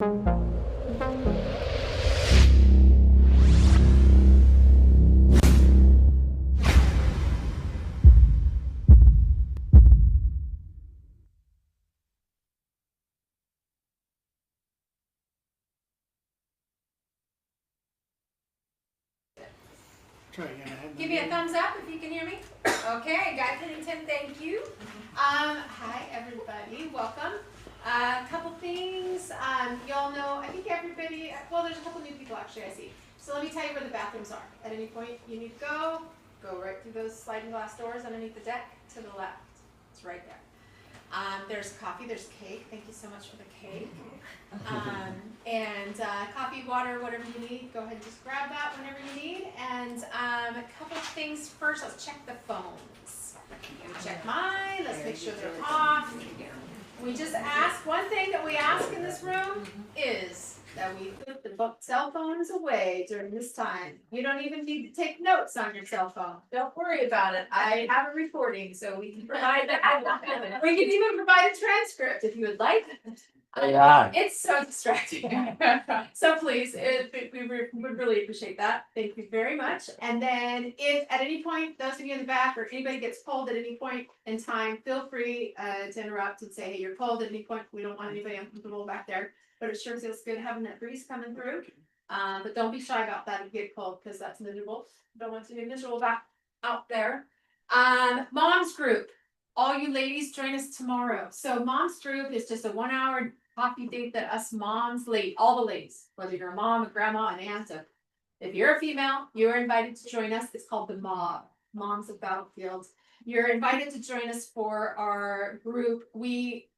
Give me a thumbs up if you can hear me. Okay, Guy Pennington, thank you. Hi everybody, welcome. A couple things, y'all know, I think everybody, well there's a couple new people actually I see. So let me tell you where the bathrooms are. At any point you need to go right through those sliding glass doors underneath the deck to the left. It's right there. There's coffee, there's cake. Thank you so much for the cake. And coffee, water, whatever you need, go ahead and just grab that whenever you need. And a couple of things first, let's check the phones. Check mine, let's make sure they're off. We just ask, one thing that we ask in this room is that we put the cell phones away during this time. You don't even need to take notes on your cell phone. Don't worry about it. I have a recording, so we can provide that. We can even provide a transcript if you would like. Yeah. It's so distracting. So please, we would really appreciate that. Thank you very much. And then if at any point, those of you in the back or anybody gets pulled at any point in time, feel free to interrupt and say, hey, you're pulled at any point. We don't want anybody uncomfortable back there. But it sure feels good having that breeze coming through. But don't be shy about that if you get cold, because that's miserable. Don't want to be miserable back out there. Mom's group. All you ladies join us tomorrow. So mom's group is just a 1 hour coffee date that us moms, all the ladies, whether you're a mom, a grandma, an aunt, if you're a female, you're invited to join us. It's called the Mob, Moms of Battlefields. You're invited to join us for our group. We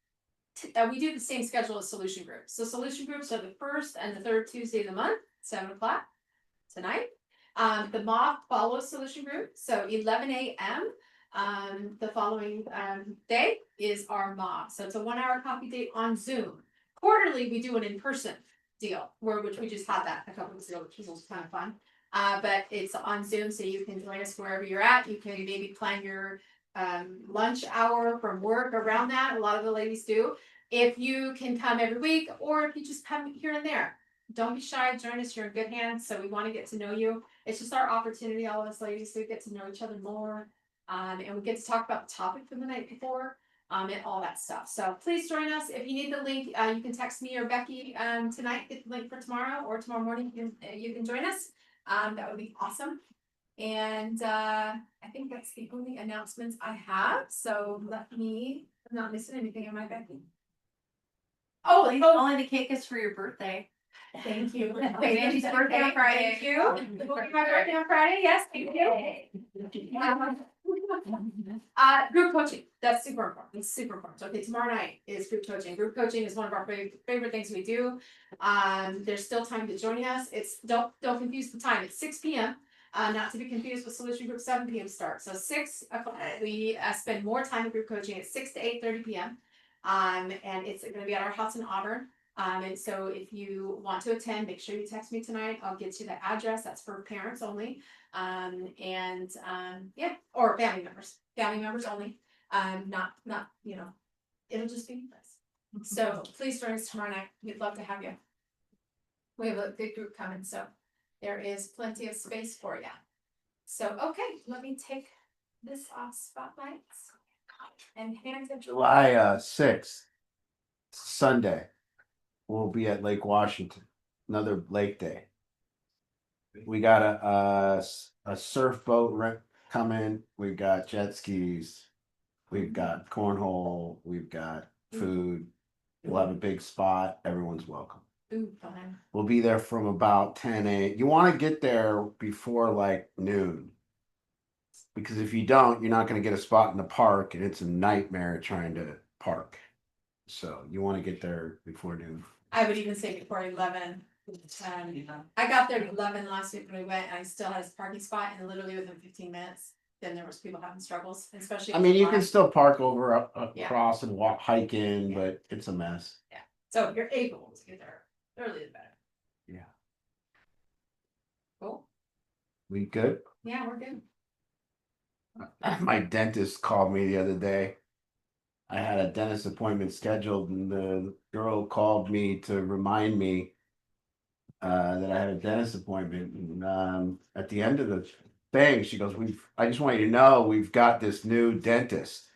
do the same schedule as solution groups. So solution groups are the first and the third Tuesday of the month, 7 o'clock tonight. The mob follows solution group. So 11 a.m. The following day is our mob. So it's a 1 hour coffee date on Zoom. Quarterly, we do an in-person deal, which we just had that a couple weeks ago, which was kind of fun. But it's on Zoom, so you can join us wherever you're at. You can maybe plan your lunch hour from work around that. A lot of the ladies do. If you can come every week, or if you just come here and there, don't be shy. Join us. You're in good hands. So we want to get to know you. It's just our opportunity, all of us ladies, to get to know each other more. And we get to talk about the topic from the night before, and all that stuff. So please join us. If you need the link, you can text me or Becky tonight. Get the link for tomorrow, or tomorrow morning. You can join us. That would be awesome. And I think that's the only announcements I have. So let me. I'm not missing anything, am I, Becky? Oh, Only the cake is for your birthday. Thank you. Andy's birthday on Friday. Thank you. My birthday on Friday. Yes, thank you. Group coaching. That's super important. It's super important. Okay, tomorrow night is group coaching. Group coaching is one of our favorite things we do. There's still time to join us. Don't confuse the time. It's 6 p.m. Not to be confused with Solution Group 7 p.m. start. So 6 o'clock. We spend more time in group coaching at 6 to 8:30 p.m. And it's going to be at our house in Auburn. And so if you want to attend, make sure you text me tonight. I'll get you the address. That's for parents only. Yeah, or family members only. Not, it'll just be us. So please join us tomorrow night. We'd love to have you. We have a good group coming, so there is plenty of space for you. So, okay, let me take this off spotlights and hand it. July 6th, Sunday, we'll be at Lake Washington, another lake day. We got a surf boat rent coming. We've got jet skis. We've got cornhole. We've got food. We'll have a big spot. Everyone's welcome. Ooh, fun. We'll be there from about 10 a.m. You want to get there before like noon. Because if you don't, you're not going to get a spot in the park, and it's a nightmare trying to park. So you want to get there before noon. I would even say before 11. I got there at 11 last week when we went, and I still had a parking spot, and literally within 15 minutes, then there was people having struggles, especially. I mean, you can still park over across Yeah. and hike in, Yeah. but it's a mess. Yeah. So if you're able to get there early, the better. Yeah. Cool. We good? Yeah, we're good. My dentist called me the other day. I had a dentist appointment scheduled, and the girl called me to remind me that I had a dentist appointment. And at the end of the thing, she goes, I just want you to know we've got this new dentist.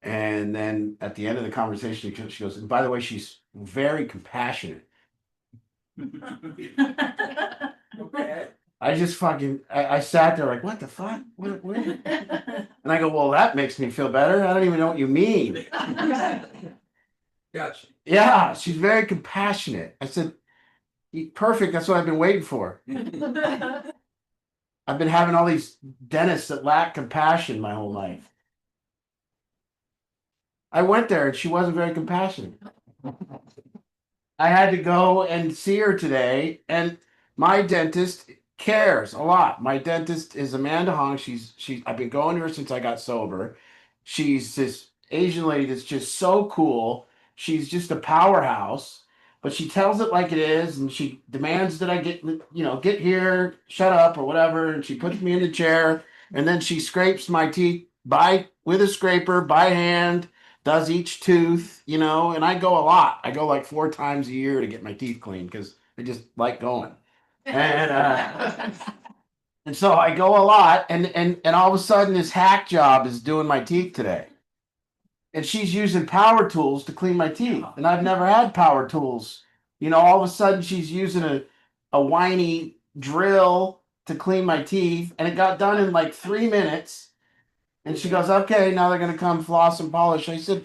And then at the end of the conversation, she goes, and by the way, she's very compassionate. Okay. I just fucking, I sat there like, what the fuck? What? And I go, well, that makes me feel better. I don't even know what you mean. Gotcha. Yeah, she's very compassionate. I said, perfect. That's what I've been waiting for. I've been having all these dentists that lack compassion my whole life. I went there and she wasn't very compassionate. I had to go and see her today, and my dentist cares a lot. My dentist is Amanda Hong. I've been going to her since I got sober. She's this Asian lady that's just so cool. She's just a powerhouse, but she tells it like it is, and she demands that I get here, shut up or whatever, and she puts me in the chair, and then she scrapes my teeth with a scraper by hand, does each tooth, and I go a lot. I go like 4 times a year to get my teeth cleaned because I just like going. And and so I go a lot, and all of a sudden this hack job is doing my teeth today. And she's using power tools to clean my teeth. And I've never had power tools. All of a sudden she's using a whiny drill to clean my teeth, and it got done in like 3 minutes. And she goes, okay, now they're gonna come floss and polish. I said,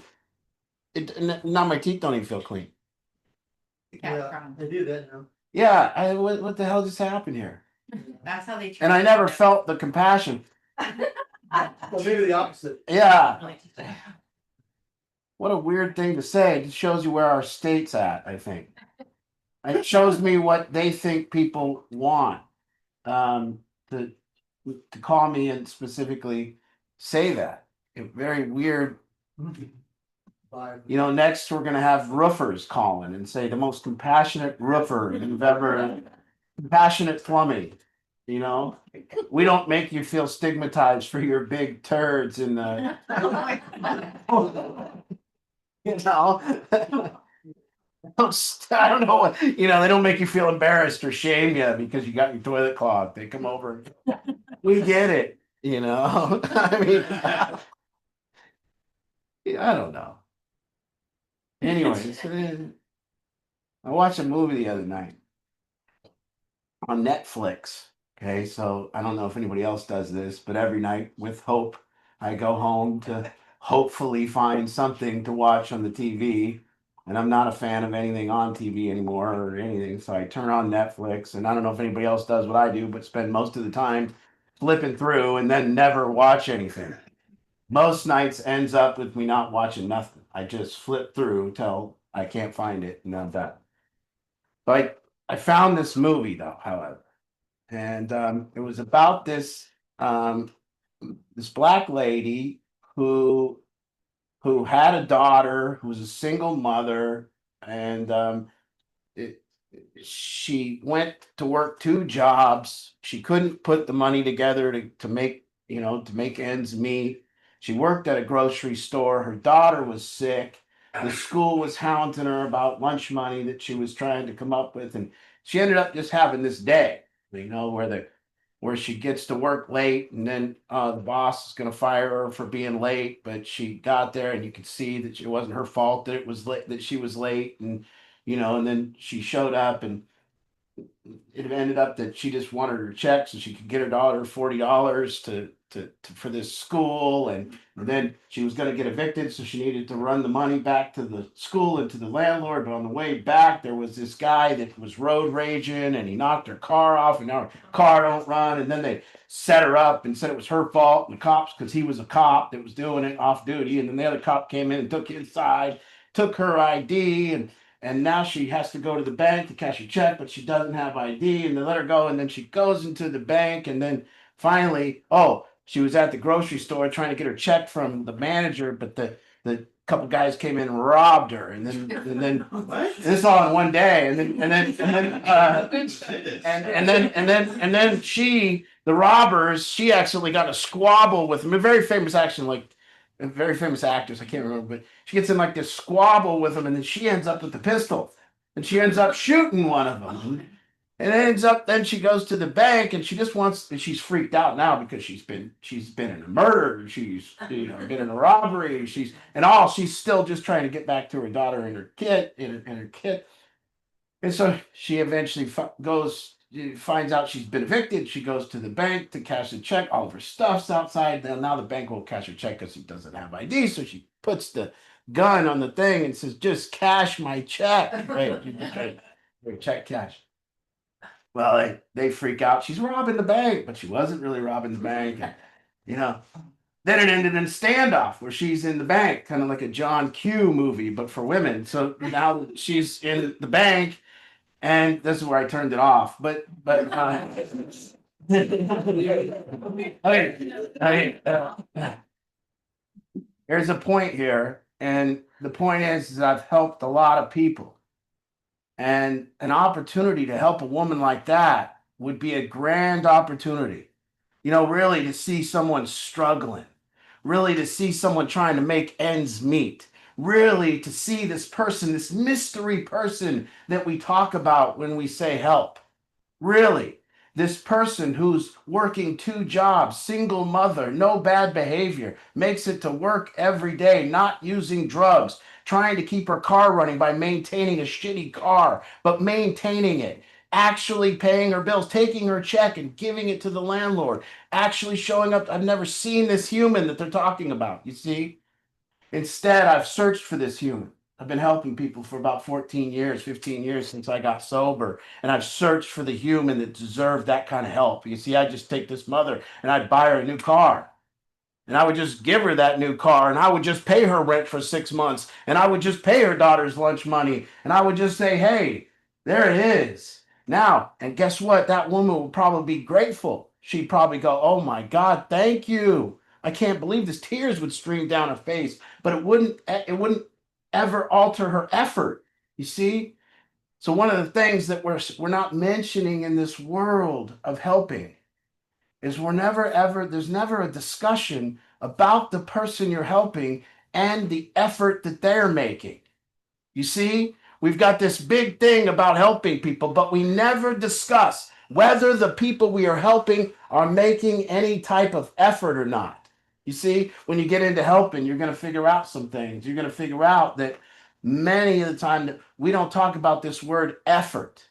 now my teeth don't even feel clean. Yeah, I do that now. Yeah, what the hell just happened here? that's how they. And I never felt the compassion. Well, maybe the opposite. Yeah, what a weird thing to say. It shows you where our state's at, I think. It shows me what they think people want. To call me and specifically say that. Very weird. Next we're gonna have roofers calling and say the most compassionate roofer you've ever, compassionate plumbing. We don't make you feel stigmatized for your big turds in the. I don't know what, they don't make you feel embarrassed or shame you because you got your toilet clogged. They come over. We get it, I mean, I don't know. Anyways, I watched a movie the other night on Netflix. Okay, so I don't know if anybody else does this, but every night with hope, I go home to hopefully find something to watch on the TV. And I'm not a fan of anything on TV anymore or anything. So I turn on Netflix, and I don't know if anybody else does what I do, but spend most of the time flipping through and then never watch anything. Most nights ends up with me not watching nothing. I just flip through till I can't find it, and I'm done. But I found this movie though, however, and it was about this black lady who had a daughter who was a single mother, and it, she went to work 2 jobs. She couldn't put the money together to make ends meet. She worked at a grocery store. Her daughter was sick. The school was hounding her about lunch money that she was trying to come up with, and she ended up just having this day, where she gets to work late, and then the boss is going to fire her for being late. But she got there, and you could see that it wasn't her fault that it was late, that she was late, and and then she showed up, and it ended up that she just wanted her check so she could get her daughter $40 for this school, and then she was going to get evicted, so she needed to run the money back to the school and to the landlord. But on the way back, there was this guy that was road raging, and he knocked her car off, and now her car don't run. And then they set her up and said it was her fault, and the cops, because he was a cop that was doing it off duty, and then the other cop came in and took inside, took her ID, and now she has to go to the bank to cash a check, but she doesn't have ID, and they let her go. And then she goes into the bank, and then finally, she was at the grocery store trying to get her check from the manager, but the couple guys came in and robbed her, and then this all in one day, and then the robbers, she accidentally got a squabble with them. A very famous action, like a very famous actress. I can't remember, but she gets in like this squabble with him, and then she ends up with the pistol, and she ends up shooting one of them. And it ends up then she goes to the bank and she just wants and she's freaked out now because she's been in a murder, she's been in a robbery, she's still just trying to get back to her daughter and her kid and her kid. And so she eventually finds out she's been evicted. She goes to the bank to cash a check. All of her stuff's outside. Now the bank won't cash her check because he doesn't have ID. So she puts the gun on the thing and says, "Just cash my check." Right? Your check cash. Well, they freak out. She's robbing the bank, but she wasn't really robbing the bank. You know, then it ended in a standoff where she's in the bank, kind of like a John Q movie, but for women. So now she's in the bank, and this is where I turned it off. There's a point here, and the point is that I've helped a lot of people. And an opportunity to help a woman like that would be a grand opportunity. Really to see someone struggling, really to see someone trying to make ends meet, really to see this person, this mystery person that we talk about when we say help. Really, this person who's working 2 jobs, single mother, no bad behavior, makes it to work every day, not using drugs, trying to keep her car running by maintaining a shitty car, but maintaining it, actually paying her bills, taking her check and giving it to the landlord, actually showing up. I've never seen this human that they're talking about, you see? Instead, I've searched for this human. I've been helping people for about 14 years, 15 years since I got sober. And I've searched for the human that deserved that kind of help. You see, I just take this mother and I'd buy her a new car. And I would just give her that new car and I would just pay her rent for 6 months. And I would just pay her daughter's lunch money. And I would just say, hey, there it is. Now, and guess what? That woman would probably be grateful. She'd probably go, oh my God, thank you. I can't believe this. Tears would stream down her face, but it wouldn't ever alter her effort. You see? So one of the things that we're not mentioning in this world of helping is there's never a discussion about the person you're helping and the effort that they're making. You see, we've got this big thing about helping people, but we never discuss whether the people we are helping are making any type of effort or not. You see, when you get into helping, you're going to figure out some things. You're going to figure out that many of the time that we don't talk about this word effort,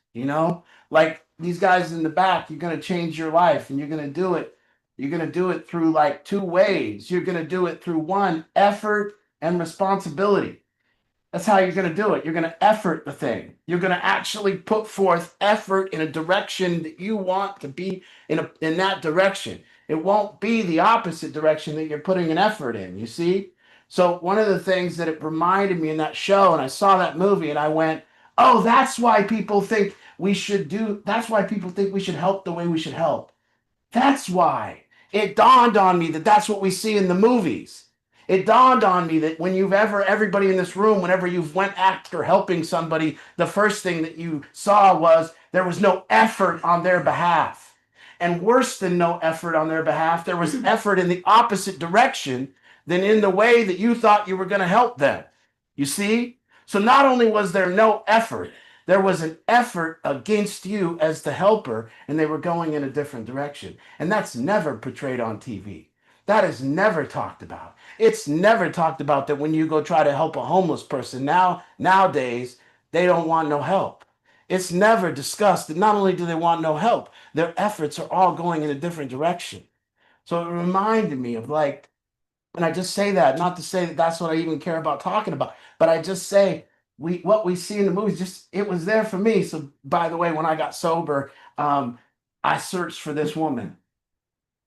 like these guys in the back, you're going to change your life and you're going to do it. You're going to do it through like 2 ways. You're going to do it through one, effort and responsibility. That's how you're going to do it. You're going to effort the thing. You're going to actually put forth effort in a direction that you want to be in that direction. It won't be the opposite direction that you're putting an effort in, you see? So one of the things that it reminded me in that show, and I saw that movie and I went, oh, that's why people think that's why people think we should help the way we should help. That's why. It dawned on me that that's what we see in the movies. It dawned on me that everybody in this room, whenever you've went after helping somebody, the first thing that you saw was there was no effort on their behalf. And worse than no effort on their behalf, there was effort in the opposite direction than in the way that you thought you were going to help them. You see? So not only was there no effort, there was an effort against you as the helper, and they were going in a different direction. And that's never portrayed on TV. That is never talked about. It's never talked about that when you go try to help a homeless person nowadays, they don't want no help. It's never discussed that not only do they want no help, their efforts are all going in a different direction. So it reminded me of and I just say that, not to say that that's what I even care about talking about, but I just say what we see in the movies, it was there for me. So by the way, when I got sober, I searched for this woman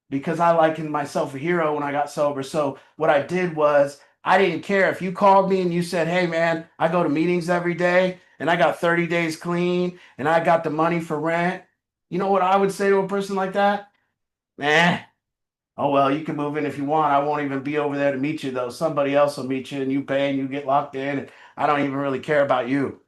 because I likened myself a hero when I got sober. So what I did was I didn't care if you called me and you said, hey man, I go to meetings every day and I got 30 days clean and I got the money for rent. You know what I would say to a person like that? Oh, well, you can move in if you want. I won't even be over there to meet you, though. Somebody else will meet you and you pay and you get locked in. And I don't even really care about you.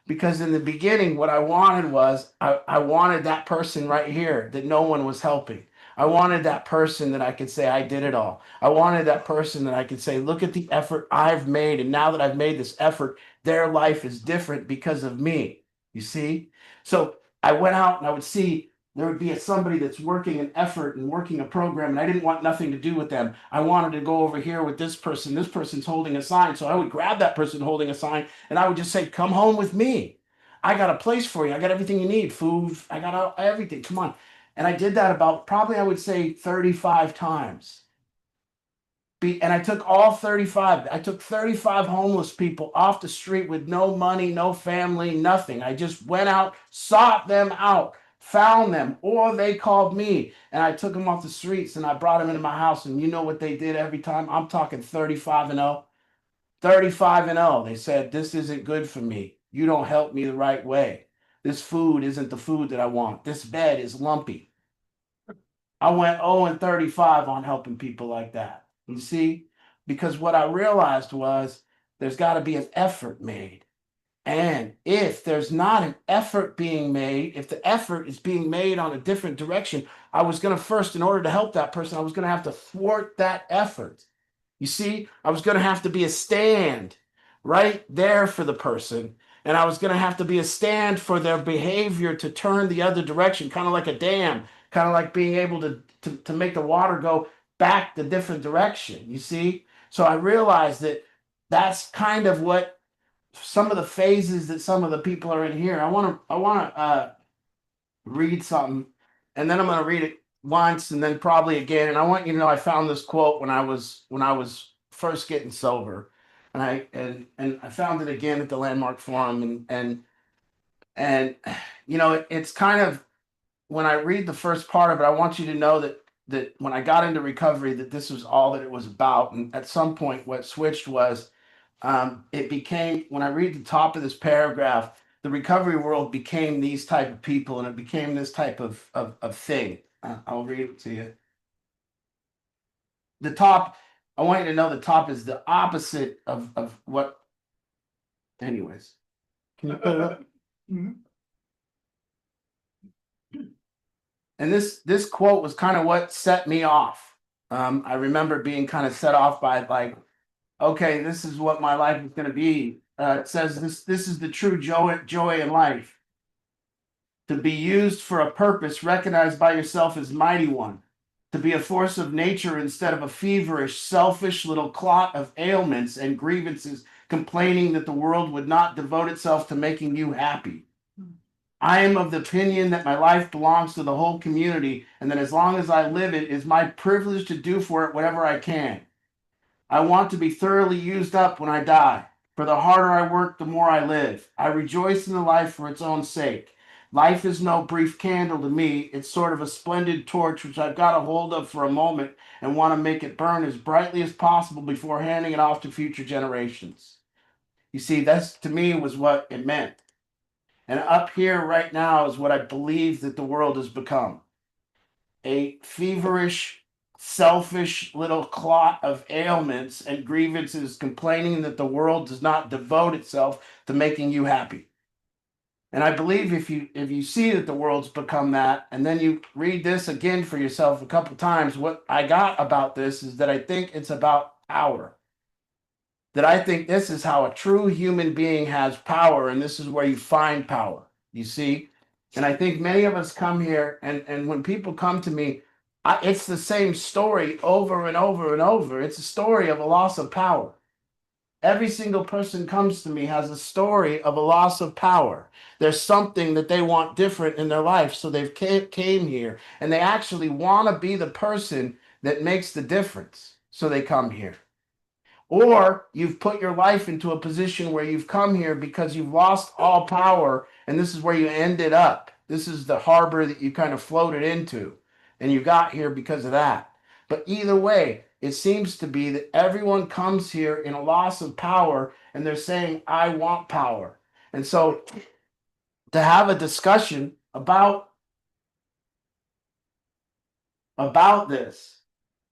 Because in the beginning, what I wanted was I wanted that person right here that no one was helping. I wanted that person that I could say I did it all. I wanted that person that I could say, look at the effort I've made. And now that I've made this effort, their life is different because of me. You see? So I went out and I would see there would be somebody that's working an effort and working a program, and I didn't want nothing to do with them. I wanted to go over here with this person. This person's holding a sign. So I would grab that person holding a sign and I would just say, come home with me. I got a place for you. I got everything you need, food. I got everything. Come on. And I did that about probably, I would say, 35 times. And I took all 35. I took 35 homeless people off the street with no money, no family, nothing. I just went out, sought them out, found them, or they called me. And I took them off the streets and I brought them into my house. And you know what they did every time? I'm talking 35 and 0. 35 and 0. They said, this isn't good for me. You don't help me the right way. This food isn't the food that I want. This bed is lumpy. I went 0 and 35 on helping people like that. You see? Because what I realized was there's got to be an effort made. And if there's not an effort being made, if the effort is being made on a different direction, I was going to first, in order to help that person, I was going to have to thwart that effort. You see, I was going to have to be a stand right there for the person. And I was going to have to be a stand for their behavior to turn the other direction, kind of like a dam, kind of like being able to make the water go back the different direction. You see? So I realized that that's kind of what some of the phases that some of the people are in here. I want to read something, and then I'm going to read it once, and then probably again. And I want you to know I found this quote when I was first getting sober, and I found it again at the Landmark Forum, and you know it's kind of when I read the first part of it, I want you to know that when I got into recovery, that this was all that it was about. And at some point, what switched was it became, when I read the top of this paragraph, the recovery world became these type of people, and it became this type of thing. I'll read it to you. The top, I want you to know the top is the opposite of what. Anyways, can you put it up? And this quote was kind of what set me off. I remember being kind of set off by like, okay, this is what my life is going to be. It says this is the true joy in life. To be used for a purpose recognized by yourself as mighty one. To be a force of nature instead of a feverish, selfish little clot of ailments and grievances complaining that the world would not devote itself to making you happy. I am of the opinion that my life belongs to the whole community, and that as long as I live it is my privilege to do for it whatever I can. I want to be thoroughly used up when I die. For the harder I work, the more I live. I rejoice in the life for its own sake. Life is no brief candle to me. It's sort of a splendid torch which I've got a hold of for a moment and want to make it burn as brightly as possible before handing it off to future generations. You see, that's to me was what it meant. And up here right now is what I believe that the world has become. A feverish, selfish little clot of ailments and grievances complaining that the world does not devote itself to making you happy. And I believe if you see that the world's become that, and then you read this again for yourself a couple times, what I got about this is that I think it's about power. That I think this is how a true human being has power, and this is where you find power, you see? And I think many of us come here, and when people come to me, it's the same story over and over and over. It's a story of a loss of power. Every single person comes to me has a story of a loss of power. There's something that they want different in their life, so they've came here, and they actually want to be the person that makes the difference, so they come here. Or you've put your life into a position where you've come here because you've lost all power, and this is where you ended up. This is the harbor that you kind of floated into, and you got here because of that. But either way, it seems to be that everyone comes here in a loss of power, and they're saying, I want power. And so to have a discussion about this,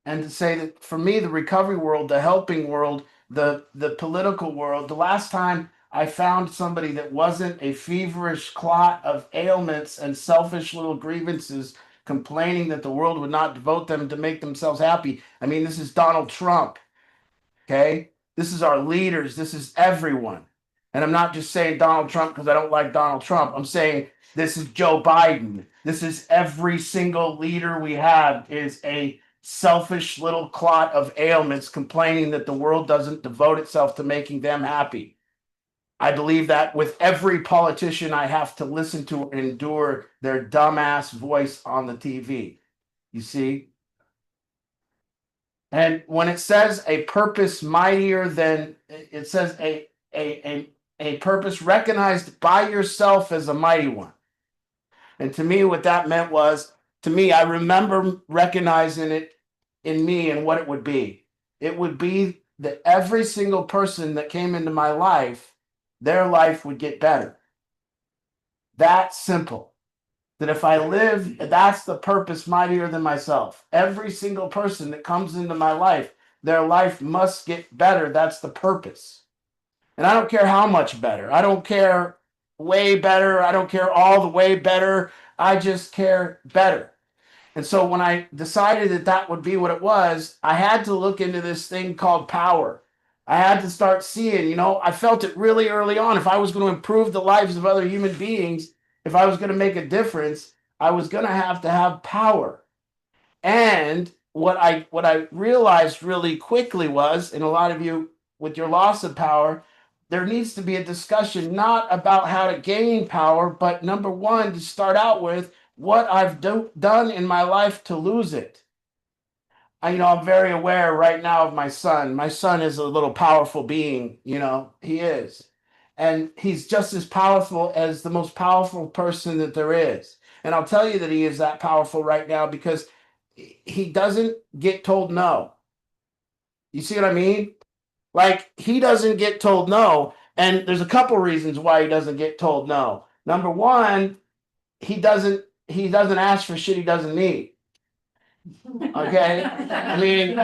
and to say that for me, the recovery world, the helping world, the political world, the last time I found somebody that wasn't a feverish clot of ailments and selfish little grievances complaining that the world would not devote them to make themselves happy. I mean, this is Donald Trump. Okay. This is our leaders. This is everyone. And I'm not just saying Donald Trump because I don't like Donald Trump. I'm saying this is Joe Biden. This is every single leader we have is a selfish little clot of ailments complaining that the world doesn't devote itself to making them happy. I believe that with every politician I have to listen to and endure their dumbass voice on the TV. You see? And when it says a purpose mightier than, it says a purpose recognized by yourself as a mighty one. And to me, what that meant was, to me, I remember recognizing it in me and what it would be. It would be that every single person that came into my life, their life would get better. That simple. That if I live, that's the purpose mightier than myself. Every single person that comes into my life, their life must get better. That's the purpose. And I don't care how much better. I don't care way better. I don't care all the way better. I just care better. And so when I decided that that would be what it was, I had to look into this thing called power. I had to start seeing, I felt it really early on. If I was going to improve the lives of other human beings, if I was going to make a difference, I was going to have power. And what I realized really quickly was, and a lot of you with your loss of power, there needs to be a discussion not about how to gain power, but number one, to start out with what I've done in my life to lose it. I'm very aware right now of my son. My son is a little powerful being, he is. And he's just as powerful as the most powerful person that there is. And I'll tell you that he is that powerful right now because he doesn't get told no. You see what I mean? Like, he doesn't get told no. And there's a couple reasons why he doesn't get told no. Number one, he doesn't ask for shit he doesn't need. Okay? I mean,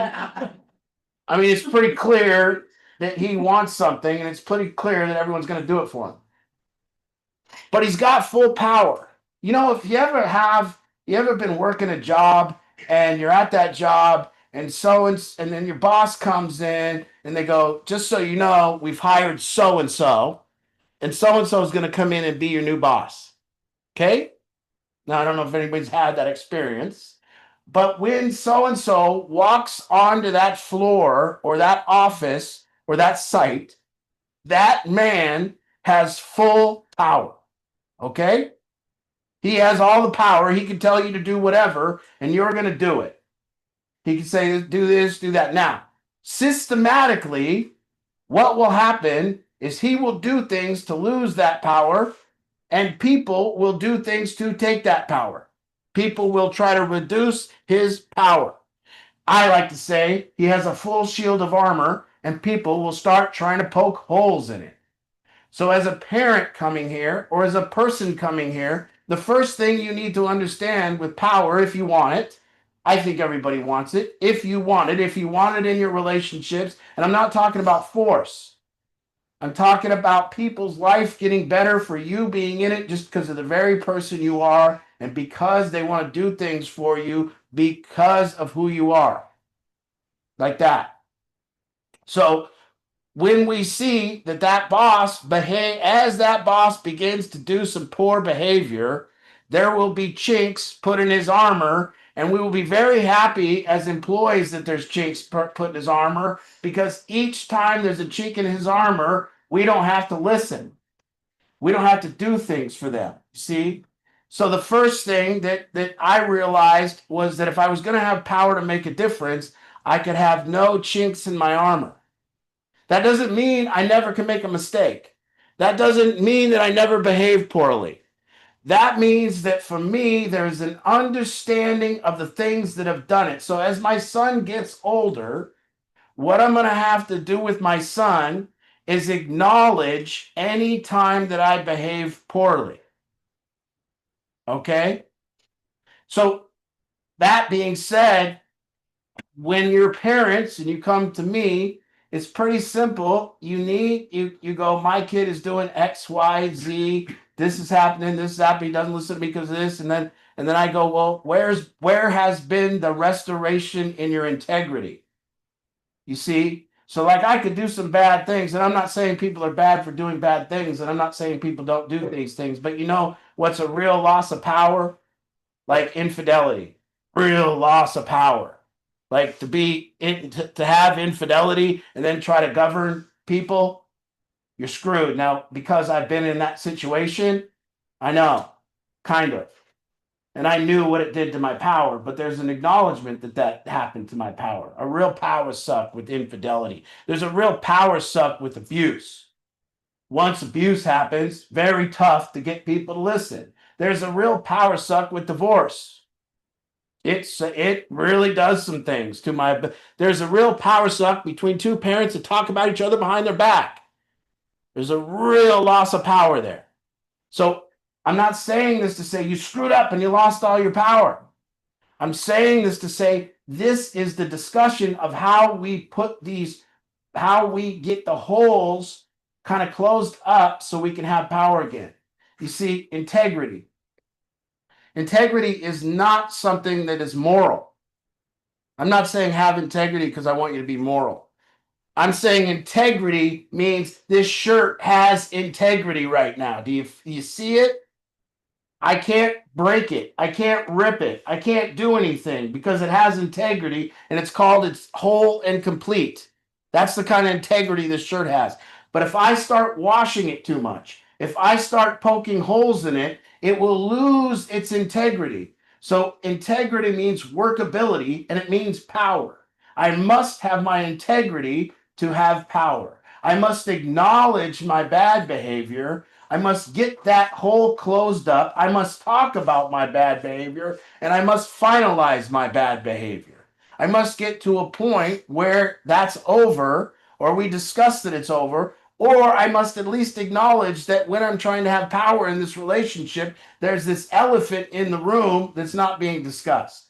it's pretty clear that he wants something, and it's pretty clear that everyone's going to do it for him. But he's got full power. If you ever been working a job and you're at that job and then your boss comes in and they go, just so you know, we've hired so and so is going to come in and be your new boss. Okay? Now, I don't know if anybody's had that experience, but when so and so walks onto that floor or that office or that site, that man has full power. Okay? He has all the power. He can tell you to do whatever, and you're going to do it. He can say, do this, do that. Now, systematically, what will happen is he will do things to lose that power, and people will do things to take that power. People will try to reduce his power. I like to say he has a full shield of armor, and people will start trying to poke holes in it. So as a parent coming here, or as a person coming here, the first thing you need to understand with power, if you want it, I think everybody wants it. If you want it in your relationships, and I'm not talking about force. I'm talking about people's life getting better for you being in it just because of the very person you are and because they want to do things for you because of who you are. Like that. So when we see that boss as that boss begins to do some poor behavior, there will be chinks put in his armor, and we will be very happy as employees that there's chinks put in his armor, because each time there's a chink in his armor, we don't have to listen. We don't have to do things for them. See? So the first thing that I realized was that if I was going to have power to make a difference, I could have no chinks in my armor. That doesn't mean I never can make a mistake. That doesn't mean that I never behave poorly. That means that for me, there's an understanding of the things that have done it. So as my son gets older, what I'm going to have to do with my son is acknowledge any time that I behave poorly. Okay? So that being said, when you're parents and you come to me, it's pretty simple. You go, my kid is doing X, Y, Z, this is happening, this is happening, he doesn't listen to me because of this, and then I go, well, where has been the restoration in your integrity? You see? So like I could do some bad things, and I'm not saying people are bad for doing bad things, and I'm not saying people don't do these things, but you know what's a real loss of power? Like infidelity. Real loss of power. Like to have infidelity and then try to govern people, you're screwed. Now, because I've been in that situation, I know, kind of. And I knew what it did to my power, but there's an acknowledgement that happened to my power. A real power suck with infidelity. There's a real power suck with abuse. Once abuse happens, very tough to get people to listen. There's a real power suck with divorce. It really does some things to my. There's a real power suck between two parents that talk about each other behind their back. There's a real loss of power there. So I'm not saying this to say you screwed up and you lost all your power. I'm saying this to say this is the discussion of how we get the holes kind of closed up so we can have power again. You see, integrity. Integrity is not something that is moral. I'm not saying have integrity because I want you to be moral. I'm saying integrity means this shirt has integrity right now. Do you see it? I can't break it. I can't rip it. I can't do anything because it has integrity and it's called it's whole and complete. That's the kind of integrity this shirt has. But if I start washing it too much, if I start poking holes in it, it will lose its integrity. So integrity means workability and it means power. I must have my integrity to have power. I must acknowledge my bad behavior. I must get that hole closed up. I must talk about my bad behavior and I must finalize my bad behavior. I must get to a point where that's over or we discuss that it's over, or I must at least acknowledge that when I'm trying to have power in this relationship, there's this elephant in the room that's not being discussed.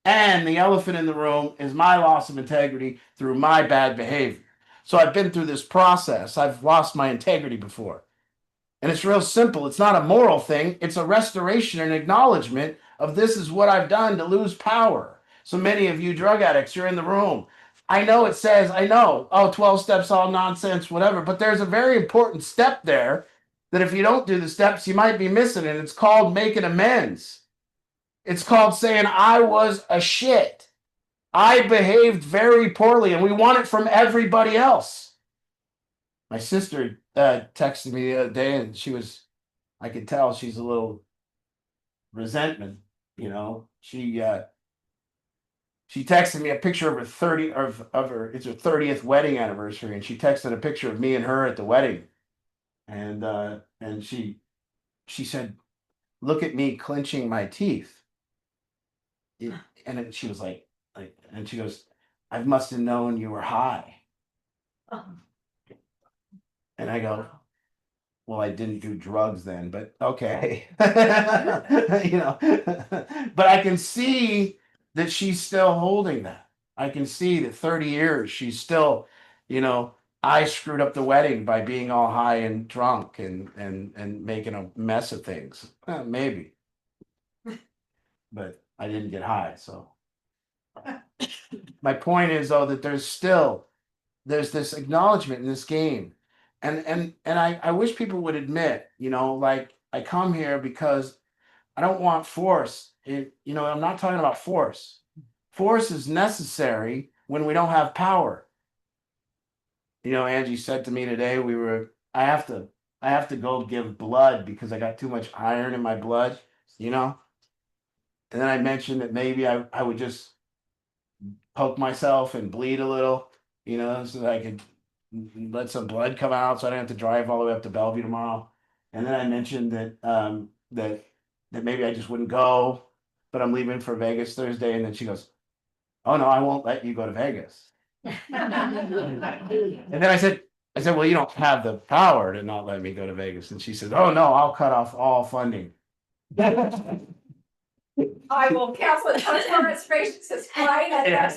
And the elephant in the room is my loss of integrity through my bad behavior. So I've been through this process. I've lost my integrity before. And it's real simple. It's not a moral thing. It's a restoration and acknowledgement of this is what I've done to lose power. So many of you drug addicts, you're in the room. I know it says, oh, 12 steps, all nonsense, whatever. But there's a very important step there that if you don't do the steps, you might be missing. And it's called making amends. It's called saying, I was a shit. I behaved very poorly, and we want it from everybody else. My sister texted me the other day, and I could tell she's a little resentment, you know. She texted me a picture of her it's her 30th wedding anniversary, and she texted a picture of me and her at the wedding. And she said, look at me clenching my teeth. And she was like, and she goes, I must have known you were high. And I go, well, I didn't do drugs then, but okay. You know, but I can see that she's still holding that. I can see that 30 years, she's still, you know, I screwed up the wedding by being all high and drunk and making a mess of things. Maybe. But I didn't get high, so. My point is though that there's this acknowledgement in this game. And I wish people would admit, you know, like I come here because I don't want force. You know, I'm not talking about force. Force is necessary when we don't have power. You know, Angie said to me today, I have to go give blood because I got too much iron in my blood, you know? And then I mentioned that maybe I would just poke myself and bleed a little, you know, so that I could let some blood come out so I don't have to drive all the way up to Bellevue tomorrow. And then I mentioned that that maybe I just wouldn't go, but I'm leaving for Vegas Thursday. And then she goes, oh no, I won't let you go to Vegas. And then I said, well, you don't have the power to not let me go to Vegas. And she said, oh no, I'll cut off all funding. I will cancel the transfer reservations as flight. Yeah. I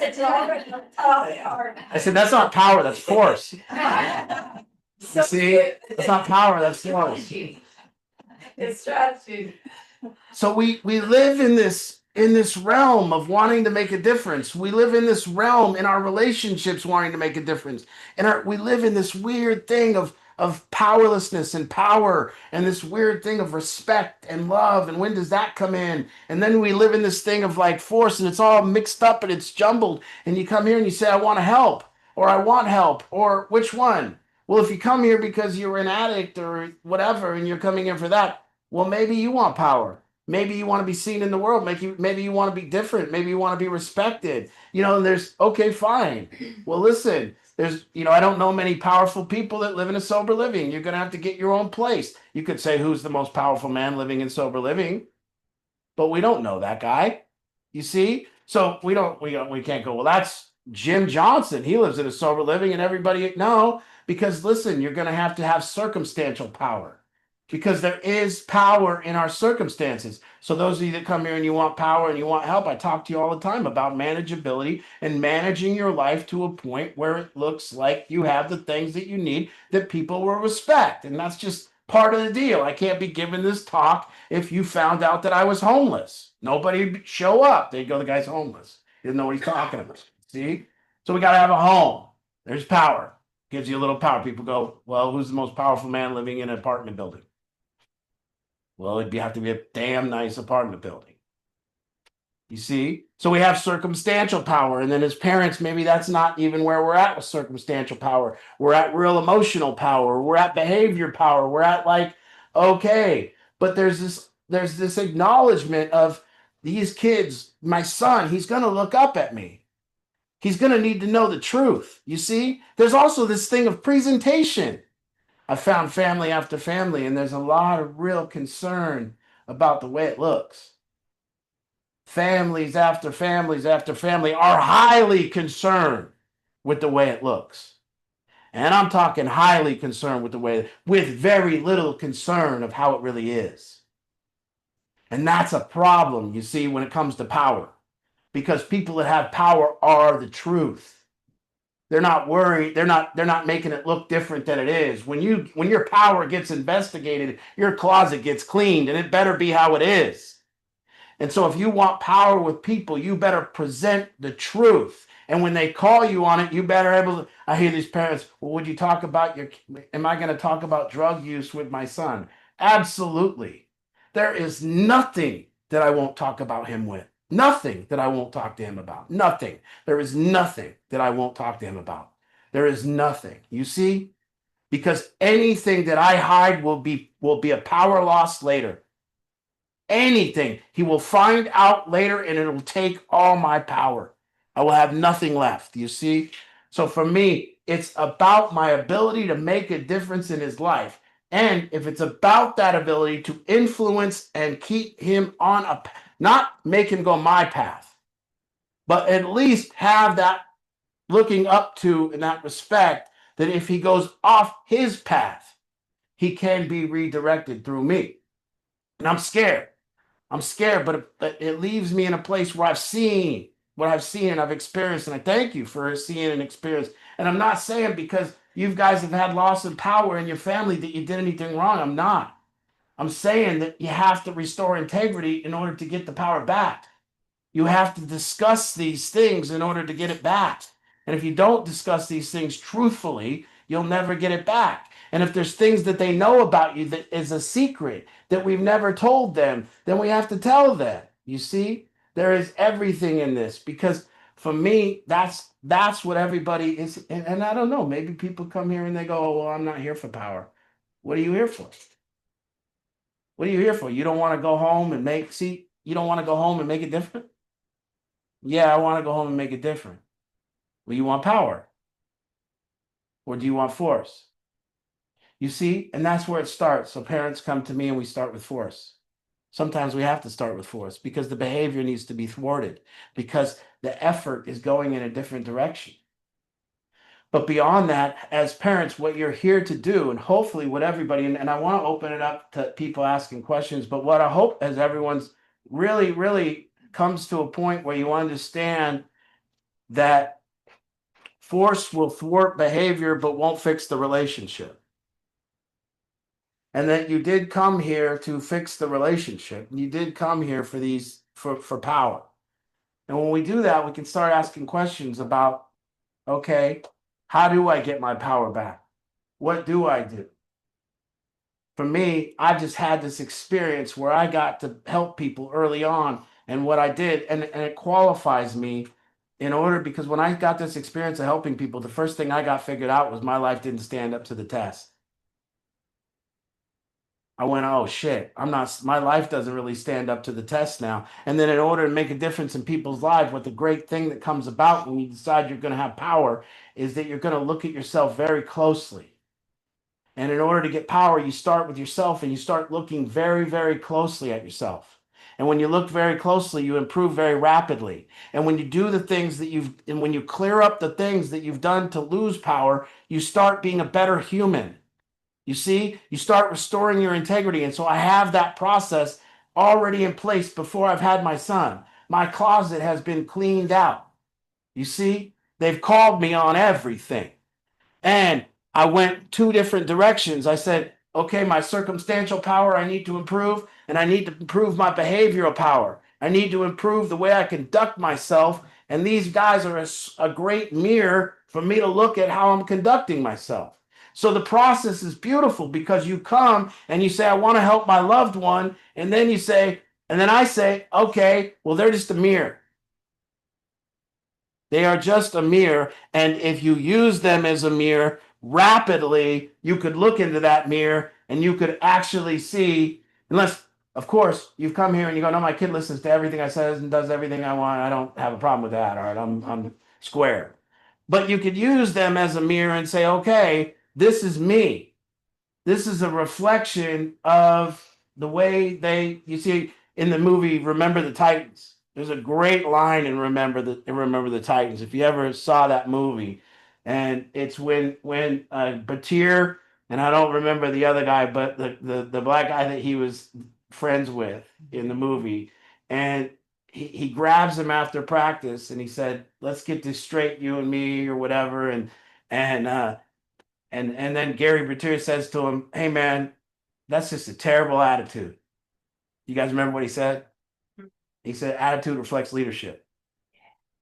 I said, that's not power, that's force. So You see, that's not power, that's force. His strategy. So we live in this realm of wanting to make a difference. We live in this realm in our relationships wanting to make a difference. And we live in this weird thing of powerlessness and power and this weird thing of respect and love. And when does that come in? And then we live in this thing of like force, and it's all mixed up and it's jumbled. And you come here and you say, I want to help, or I want help, or which one? Well, if you come here because you're an addict or whatever, and you're coming in for that, well, maybe you want power. Maybe you want to be seen in the world. Maybe you want to be different. Maybe you want to be respected. And there's okay, fine. Well, listen, I don't know many powerful people that live in a sober living. You're going to have to get your own place. You could say who's the most powerful man living in sober living, but we don't know that guy. You see? So we can't go, well, that's Jim Johnson. He lives in a sober living, and everybody, no, because listen, you're going to have circumstantial power. Because there is power in our circumstances. So those of you that come here and you want power and you want help, I talk to you all the time about manageability and managing your life to a point where it looks like you have the things that you need that people will respect. And that's just part of the deal. I can't be giving this talk if you found out that I was homeless. Nobody would show up. They'd go, the guy's homeless. He doesn't know what he's talking about. See? So we got to have a home. There's power. Gives you a little power. People go, well, who's the most powerful man living in an apartment building? Well, it'd have to be a damn nice apartment building. You see? So we have circumstantial power. And then as parents, maybe that's not even where we're at with circumstantial power. We're at real emotional power. We're at behavior power. We're at like, okay. But there's this acknowledgement of these kids, my son, he's going to look up at me. He's going to need to know the truth. You see? There's also this thing of presentation. I found family after family, and there's a lot of real concern about the way it looks. Families after families after family are highly concerned with the way it looks. And I'm talking highly concerned with very little concern of how it really is. And that's a problem, you see, when it comes to power. Because people that have power are the truth. They're not worried. They're not making it look different than it is. When your power gets investigated, your closet gets cleaned, and it better be how it is. And so if you want power with people, you better present the truth. And when they call you on it, you better I hear these parents, well, would you talk about am I going to talk about drug use with my son? Absolutely. There is nothing that I won't talk about him with. Nothing that I won't talk to him about. Nothing. There is nothing that I won't talk to him about. There is nothing. You see? Because anything that I hide will be a power loss later. Anything. He will find out later, and it will take all my power. I will have nothing left. You see? So for me, it's about my ability to make a difference in his life. And if it's about that ability to influence and keep him on not make him go my path, but at least have that looking up to in that respect, that if he goes off his path, he can be redirected through me. And I'm scared. But it leaves me in a place where I've seen what I've seen and I've experienced. And I thank you for seeing and experience. And I'm not saying because you guys have had loss of power in your family that you did anything wrong. I'm not. I'm saying that you have to restore integrity in order to get the power back. You have to discuss these things in order to get it back. And if you don't discuss these things truthfully, you'll never get it back. And if there's things that they know about you that is a secret that we've never told them, then we have to tell them. You see, there is everything in this, because for me, that's what everybody is. And I don't know, maybe people come here and they go, oh, well, I'm not here for power. What are you here for? What are you here for? You don't want to go home and you don't want to go home and make it different? Yeah, I want to go home and make it different. Well, you want power. Or do you want force? You see, and that's where it starts. So parents come to me and we start with force. Sometimes we have to start with force because the behavior needs to be thwarted, because the effort is going in a different direction. But beyond that, as parents, what you're here to do, and hopefully what everybody, and I want to open it up to people asking questions, but what I hope is everyone's really, really comes to a point where you understand that force will thwart behavior but won't fix the relationship. and that you did come here to fix the relationship. You did come here for for power. And when we do that, we can start asking questions about, okay, how do I get my power back? What do I do? For me, I just had this experience where I got to help people early on, and what I did, and it qualifies me in order, because when I got this experience of helping people, the first thing I got figured out was my life didn't stand up to the test. I went, oh shit, my life doesn't really stand up to the test now. And then in order to make a difference in people's lives, what the great thing that comes about when you decide you're going to have power is that you're going to look at yourself very closely. And in order to get power, you start with yourself and you start looking very, very closely at yourself. And when you look very closely, you improve very rapidly. And when you do the things and when you clear up the things that you've done to lose power, you start being a better human. You see, you start restoring your integrity. And so I have that process already in place before I've had my son. My closet has been cleaned out. You see, they've called me on everything. And I went two different directions. I said, okay, my circumstantial power, I need to improve, and I need to improve my behavioral power. I need to improve the way I conduct myself. And these guys are a great mirror for me to look at how I'm conducting myself. So the process is beautiful because you come and you say, I want to help my loved one. And then I say, okay, well, they're just a mirror. They are just a mirror. And if you use them as a mirror, rapidly, you could look into that mirror and you could actually see, unless, of course, you've come here and you go, no, my kid listens to everything I says and does everything I want. I don't have a problem with that. All right, I'm square. But you could use them as a mirror and say, okay, this is me. This is a reflection of the way you see in the movie Remember the Titans. There's a great line in Remember the Titans. If you ever saw that movie, and it's when Batir, and I don't remember the other guy, but the black guy that he was friends with in the movie, and he grabs him after practice and he said, "Let's get this straight, you and me, or whatever." And and then Gary Batir says to him, "Hey man, that's just a terrible attitude." You guys remember what he said? He said, "Attitude reflects leadership."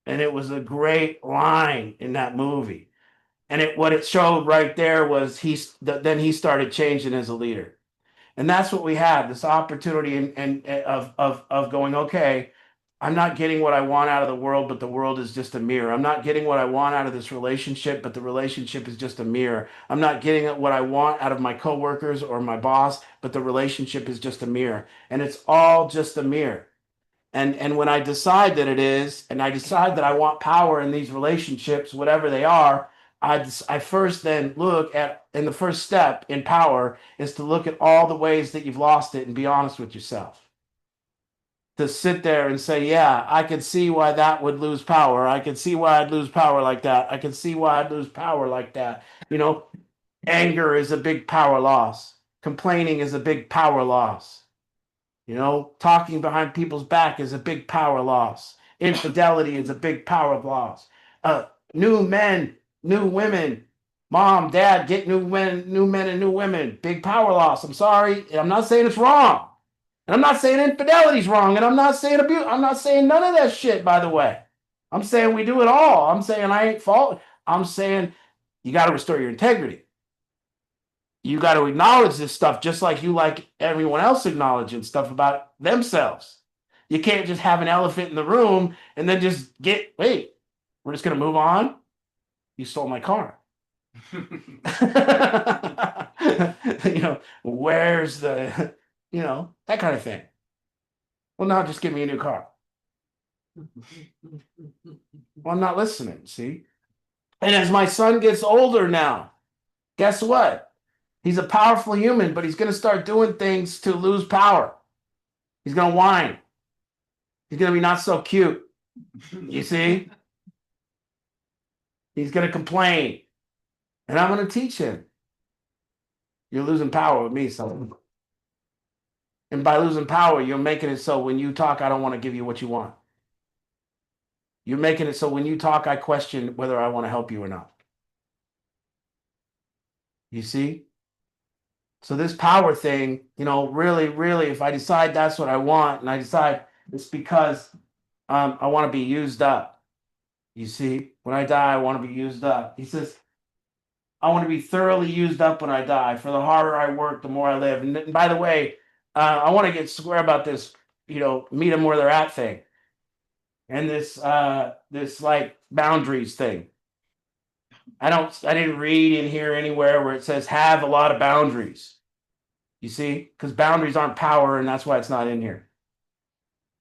And it was a great line in that movie. And what it showed right there was then he started changing as a leader. And that's what we have, this opportunity of going, okay, I'm not getting what I want out of the world, but the world is just a mirror. I'm not getting what I want out of this relationship, but the relationship is just a mirror. I'm not getting what I want out of my coworkers or my boss, but the relationship is just a mirror. And it's all just a mirror. And when I decide that it is, and I decide that I want power in these relationships, whatever they are, I first then look at, and the first step in power is to look at all the ways that you've lost it and be honest with yourself. To sit there and say, yeah, I can see why that would lose power. I can see why I'd lose power like that. I can see why I'd lose power like that. You know, anger is a big power loss. Complaining is a big power loss. You know, talking behind people's back is a big power loss. Infidelity is a big power loss. New men, new women, mom, dad, get new men and new women. Big power loss. I'm sorry. I'm not saying it's wrong. And I'm not saying infidelity's wrong. And I'm not saying abuse. I'm not saying none of that shit, by the way. I'm saying we do it all. I'm saying I ain't fault. I'm saying you got to restore your integrity. You got to acknowledge this stuff just like you like everyone else acknowledging stuff about themselves. You can't just have an elephant in the room and then just wait, we're just going to move on. You stole my car. Where's the, that kind of thing. Well, now just give me a new car. Well, I'm not listening, see? And as my son gets older now, guess what? He's a powerful human, but he's going to start doing things to lose power. He's going to whine. He's going to be not so cute. You see? He's going to complain. And I'm going to teach him. You're losing power with me, son. And by losing power, you're making it so when you talk, I don't want to give you what you want. You're making it so when you talk, I question whether I want to help you or not. You see? So this power thing, really, really, if I decide that's what I want, and I decide it's because I want to be used up. You see, when I die, I want to be used up. He says, I want to be thoroughly used up when I die. For the harder I work, the more I live. And by the way, I want to get square about this, meet them where they're at thing, and this like boundaries thing. I didn't read in here anywhere where it says have a lot of boundaries. You see, because boundaries aren't power, and that's why it's not in here.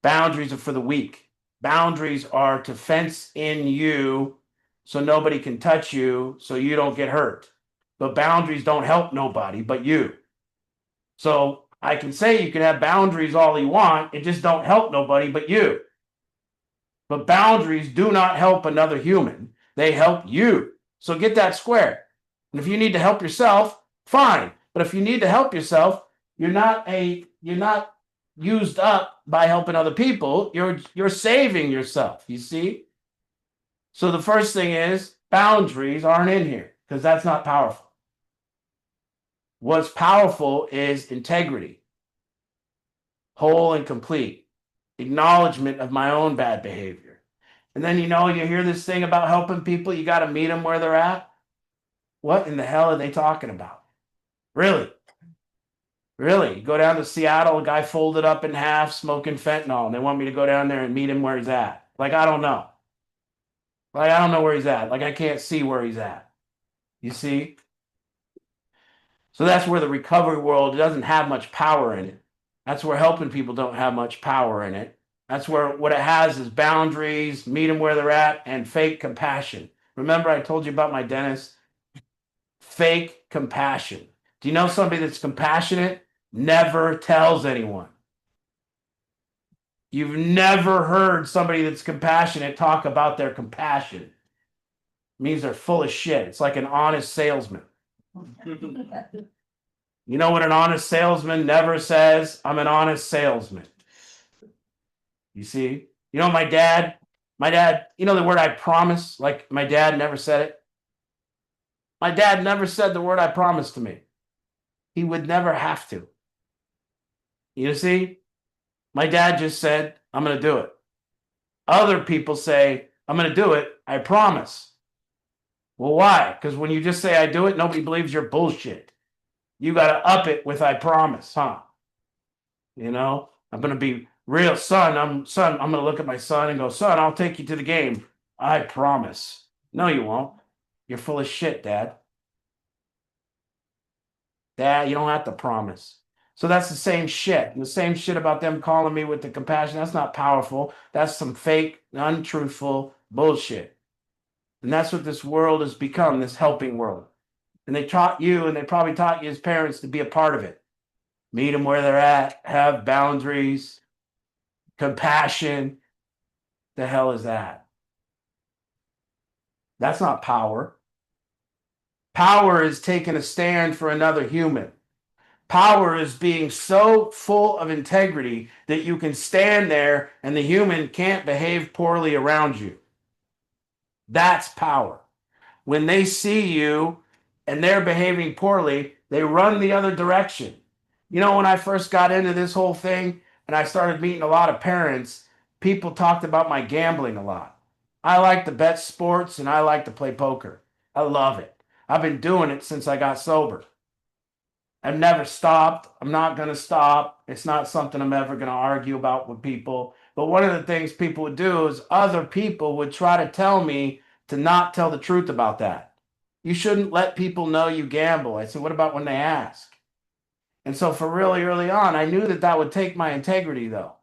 Boundaries are for the weak. Boundaries are to fence in you so nobody can touch you, so you don't get hurt. But boundaries don't help nobody but you. So I can say you can have boundaries all you want, it just don't help nobody but you. But boundaries do not help another human. They help you. So get that square. And if you need to help yourself, fine. But if you need to help yourself, you're not used up by helping other people. You're saving yourself, you see? So the first thing is boundaries aren't in here because that's not powerful. What's powerful is integrity, whole and complete, acknowledgement of my own bad behavior. And then, you hear this thing about helping people, you got to meet them where they're at. What in the hell are they talking about? Really? Really? You go down to Seattle, a guy folded up in half, smoking fentanyl, and they want me to go down there and meet him where he's at. Like, I don't know. Like, I don't know where he's at. Like, I can't see where he's at. You see? So that's where the recovery world doesn't have much power in it. That's where helping people don't have much power in it. That's where what it has is boundaries, meet them where they're at, and fake compassion. Remember, I told you about my dentist? Fake compassion. Do you know somebody that's compassionate? Never tells anyone. You've never heard somebody that's compassionate talk about their compassion. It means they're full of shit. It's like an honest salesman. You know what an honest salesman never says? I'm an honest salesman. You see? My dad, the word I promise, like my dad never said it. My dad never said the word I promise to me. He would never have to. You see? My dad just said, I'm going to do it. Other people say, I'm going to do it. I promise. Well, why? Because when you just say I do it, nobody believes your bullshit. You got to up it with I promise, huh? I'm going to be real, son. I'm going to look at my son and go, son, I'll take you to the game. I promise. No, you won't. You're full of shit, Dad. Dad, you don't have to promise. So that's the same shit. And the same shit about them calling me with the compassion. That's not powerful. That's some fake, untruthful bullshit. And that's what this world has become, this helping world. And they taught you, and they probably taught you as parents to be a part of it. Meet them where they're at, have boundaries, compassion. The hell is that? That's not power. Power is taking a stand for another human. Power is being so full of integrity that you can stand there and the human can't behave poorly around you. That's power. When they see you and they're behaving poorly, they run the other direction. When I first got into this whole thing and I started meeting a lot of parents, people talked about my gambling a lot. I like to bet sports and I like to play poker. I love it. I've been doing it since I got sober. I've never stopped. I'm not going to stop. It's not something I'm ever going to argue about with people. But one of the things people would do is other people would try to tell me to not tell the truth about that. You shouldn't let people know you gamble. I said, what about when they ask? And so for really early on, I knew that would take my integrity though.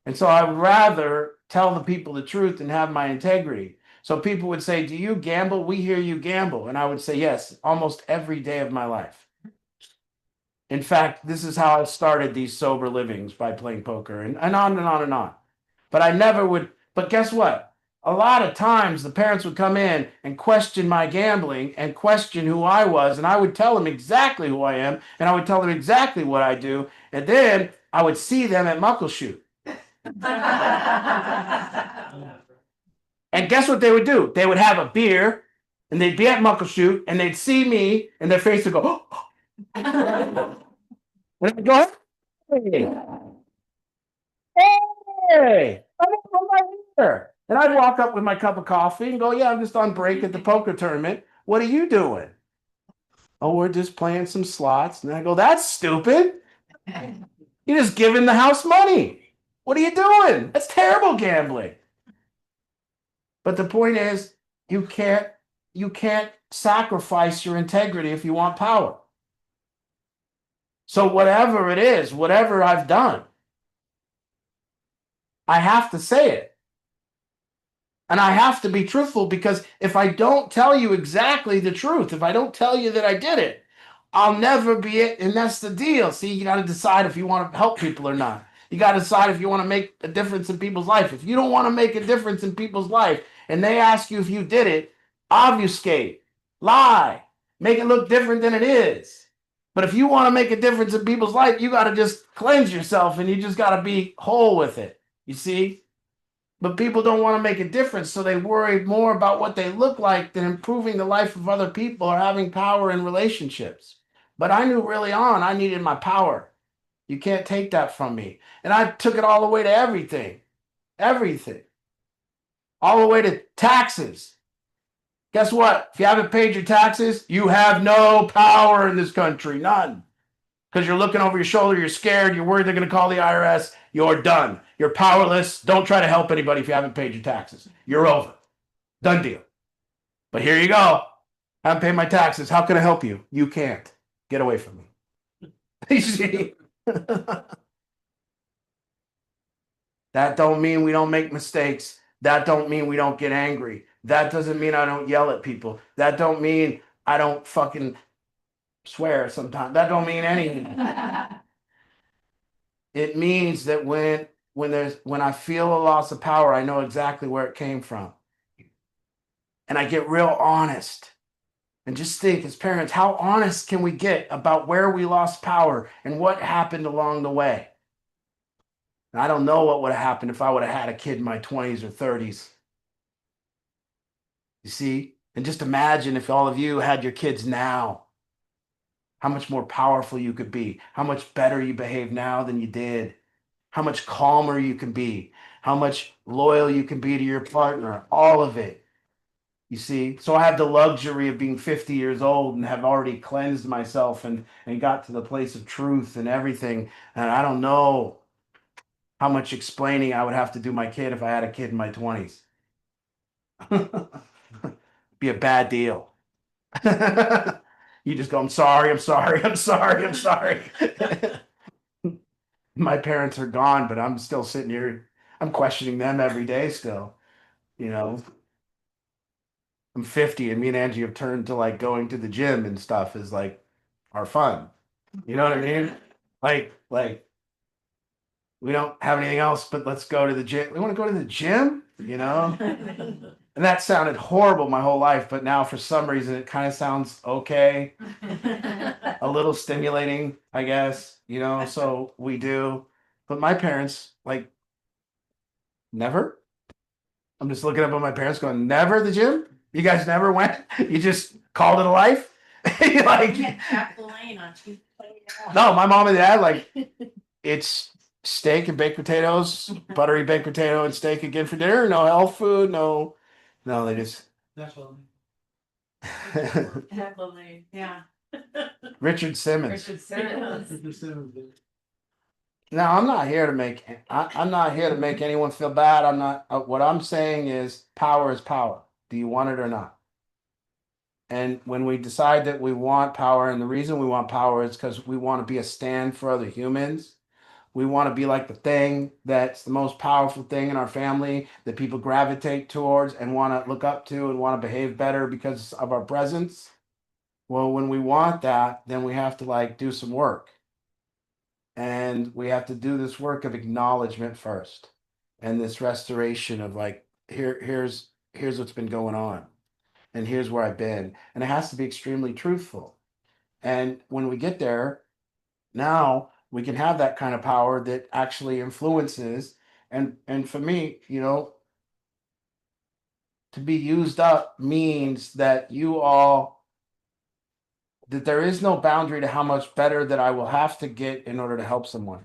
And so I would rather tell the people the truth and have my integrity. So people would say, do you gamble? We hear you gamble. And I would say, yes, almost every day of my life. In fact, this is how I started these sober livings, by playing poker and on and on and on. But I never would. But guess what? A lot of times the parents would come in and question my gambling and question who I was. And I would tell them exactly who I am. And I would tell them exactly what I do. And then I would see them at Muckleshoot. And guess what they would do? They would have a beer and they'd be at Muckleshoot and they'd see me and their face would go, oh, And I go, hey, hey, I'm right here. And I'd walk up with my cup of coffee and go, yeah, I'm just on break at the poker tournament. What are you doing? Oh, we're just playing some slots. And I go, that's stupid. You're just giving the house money. What are you doing? That's terrible gambling. But the point is, you can't sacrifice your integrity if you want power. So whatever it is, whatever I've done, I have to say it. And I have to be truthful, because if I don't tell you exactly the truth, if I don't tell you that I did it, I'll never be it. And that's the deal. See, you got to decide if you want to help people or not. You got to decide if you want to make a difference in people's life. If you don't want to make a difference in people's life and they ask you if you did it, obfuscate, lie, make it look different than it is. But if you want to make a difference in people's life, you got to just cleanse yourself and you just got to be whole with it. You see? But people don't want to make a difference, so they worry more about what they look like than improving the life of other people or having power in relationships. But I knew early on I needed my power. You can't take that from me. And I took it all the way to everything, everything, all the way to taxes. Guess what? If you haven't paid your taxes, you have no power in this country, none. Because you're looking over your shoulder, you're scared, you're worried they're going to call the IRS, you're done. You're powerless. Don't try to help anybody if you haven't paid your taxes. You're over. Done deal. But here you go. I haven't paid my taxes. How can I help you? You can't. Get away from me. You see? That don't mean we don't make mistakes. That don't mean we don't get angry. That doesn't mean I don't yell at people. That don't mean I don't fucking swear sometimes. That don't mean anything. It means that when I feel a loss of power, I know exactly where it came from. And I get real honest. And just think, as parents, how honest can we get about where we lost power and what happened along the way? And I don't know what would have happened if I would have had a kid in my 20s or 30s. You see? And just imagine if all of you had your kids now, how much more powerful you could be, how much better you behave now than you did, how much calmer you can be, how much loyal you can be to your partner, all of it. You see? So I have the luxury of being 50 years old and have already cleansed myself and got to the place of truth and everything. And I don't know how much explaining I would have to do my kid if I had a kid in my 20s. Be a bad deal. You just go, I'm sorry, I'm sorry, I'm sorry, I'm sorry. My parents are gone, but I'm still sitting here. I'm questioning them every day still. You know, I'm 50 and me and Angie have turned to like going to the gym and stuff is like our fun. You know what I mean? Like we don't have anything else, but let's go to the gym. We want to go to the gym, you know? And that sounded horrible my whole life, but now for some reason it kind of sounds okay, a little stimulating, I guess, you know, so we do. But my parents, like, never. I'm just looking up at my parents going, never the gym? You guys never went? You just called it a life? Like, no, my mom and dad, like, it's steak and baked potatoes, buttery baked potato and steak again for dinner. No health food, no, they just. That's what. Yeah. Richard Simmons. Richard Now, I'm not here to make. I'm not here to make anyone feel bad. I'm not. What I'm saying is, power is power. Do you want it or not? And when we decide that we want power, and the reason we want power is because we want to be a stand for other humans. We want to be like the thing that's the most powerful thing in our family that people gravitate towards and want to look up to and want to behave better because of our presence. Well, when we want that, then we have to like do some work. And we have to do this work of acknowledgement first. And this restoration of like, here's what's been going on. And here's where I've been. And it has to be extremely truthful. And when we get there, now we can have that kind of power that actually influences. And for me, you know, to be used up means that you all that there is no boundary to how much better that I will have to get in order to help someone.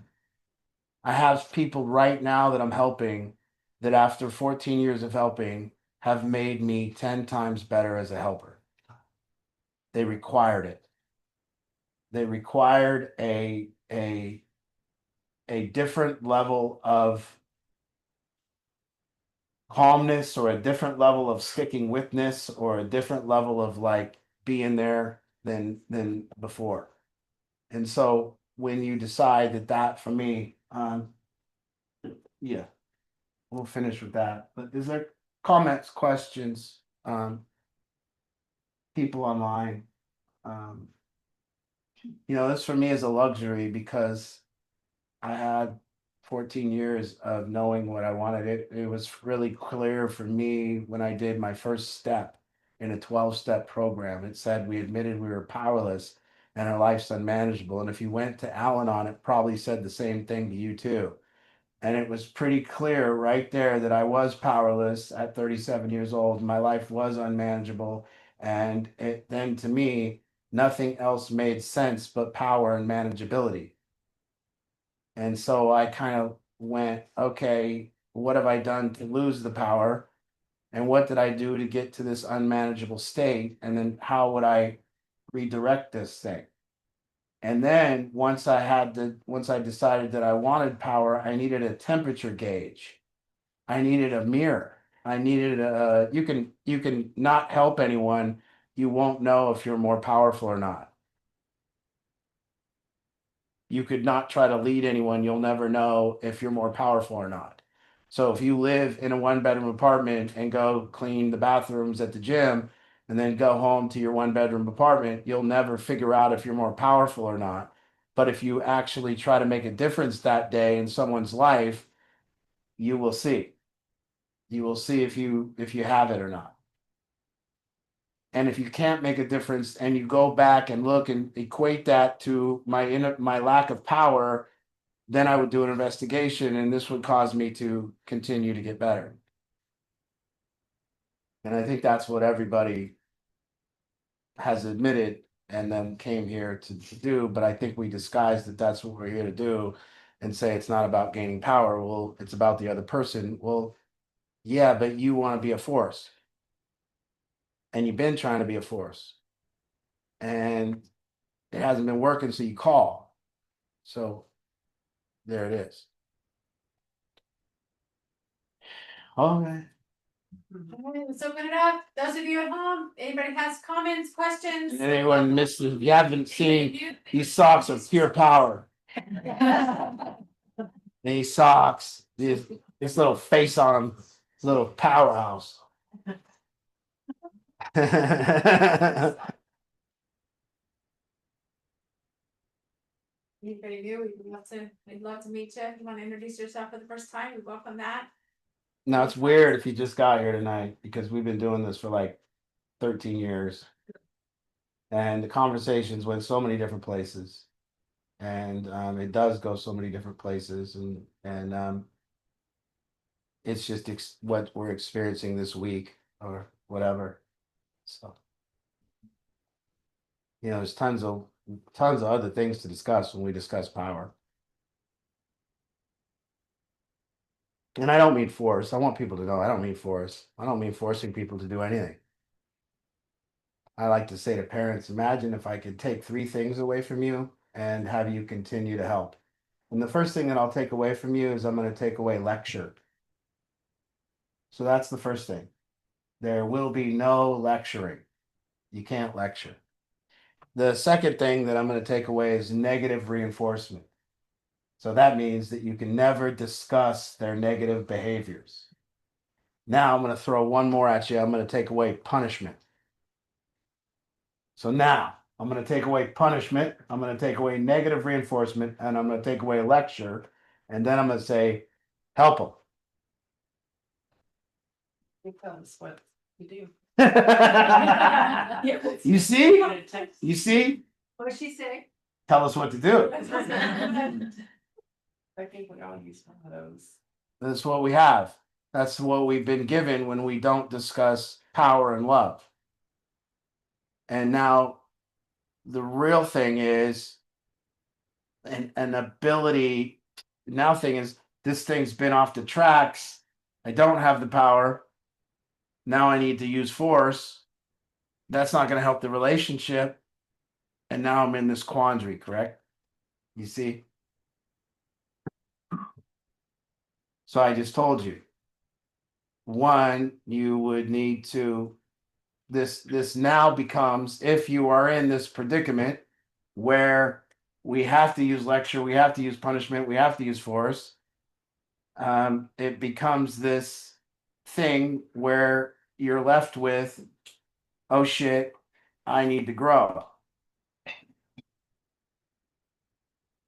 I have people right now that I'm helping that after 14 years of helping have made me 10 times better as a helper. They required it. They required a different level of calmness or a different level of sticking witness or a different level of like being there than before. And so when you decide that for me, yeah, we'll finish with that. But is there comments, questions, people online? This for me is a luxury because I had 14 years of knowing what I wanted. It was really clear for me when I did my first step in a 12-step program. It said we admitted we were powerless and our life's unmanageable. And if you went to Al-Anon, it probably said the same thing to you too. And it was pretty clear right there that I was powerless at 37 years old. My life was unmanageable. And then to me, nothing else made sense but power and manageability. And so I kind of went, okay, what have I done to lose the power? And what did I do to get to this unmanageable state? And then how would I redirect this thing? And then once I decided that I wanted power, I needed a temperature gauge. I needed a mirror. I needed you can not help anyone. You won't know if you're more powerful or not. You could not try to lead anyone. You'll never know if you're more powerful or not. So if you live in a 1-bedroom apartment and go clean the bathrooms at the gym and then go home to your 1-bedroom apartment, you'll never figure out if you're more powerful or not. But if you actually try to make a difference that day in someone's life, you will see. You will see if you have it or not. And if you can't make a difference and you go back and look and equate that to my lack of power, then I would do an investigation and this would cause me to continue to get better. And I think that's what everybody has admitted and then came here to do. But I think we disguise that that's what we're here to do and say it's not about gaining power. Well, it's about the other person. Well, yeah, but you want to be a force. And you've been trying to be a force. And it hasn't been working, so you call. So there it is. Okay. Okay, let's open it up. Those of you at home, anybody has comments, questions? And anyone missed it, if you haven't seen, these socks are pure power. These socks, this little face on them, this little powerhouse. Anybody new, we'd love to meet you. If you want to introduce yourself for the first time, we welcome that. Now it's weird if you just got here tonight because we've been doing this for like 13 years. And the conversations went so many different places. And it does go so many different places. And it's just what we're experiencing this week or whatever. So, there's tons of other things to discuss when we discuss power. And I don't mean force. I want people to know I don't mean force. I don't mean forcing people to do anything. I like to say to parents, imagine if I could take 3 things away from you and have you continue to help. And the first thing that I'll take away from you is I'm going to take away lecture. So that's the first thing. There will be no lecturing. You can't lecture. The second thing that I'm going to take away is negative reinforcement. So that means that you can never discuss their negative behaviors. Now I'm going to throw one more at you. I'm going to take away punishment. So now I'm going to take away punishment. I'm going to take away negative reinforcement, and I'm going to take away lecture. And then I'm going to say, help them. Becomes what you do. You see? You see? What did she say? Tell us what to do. I think we all use one of those. That's what we have. That's what we've been given when we don't discuss power and love. And now the real thing is an ability. Now thing is, this thing's been off the tracks. I don't have the power. Now I need to use force. That's not going to help the relationship. And now I'm in this quandary, correct? You see? So I just told you. One, you would need to, this now becomes, if you are in this predicament where we have to use lecture, we have to use punishment, we have to use force, it becomes this thing where you're left with, oh shit, I need to grow.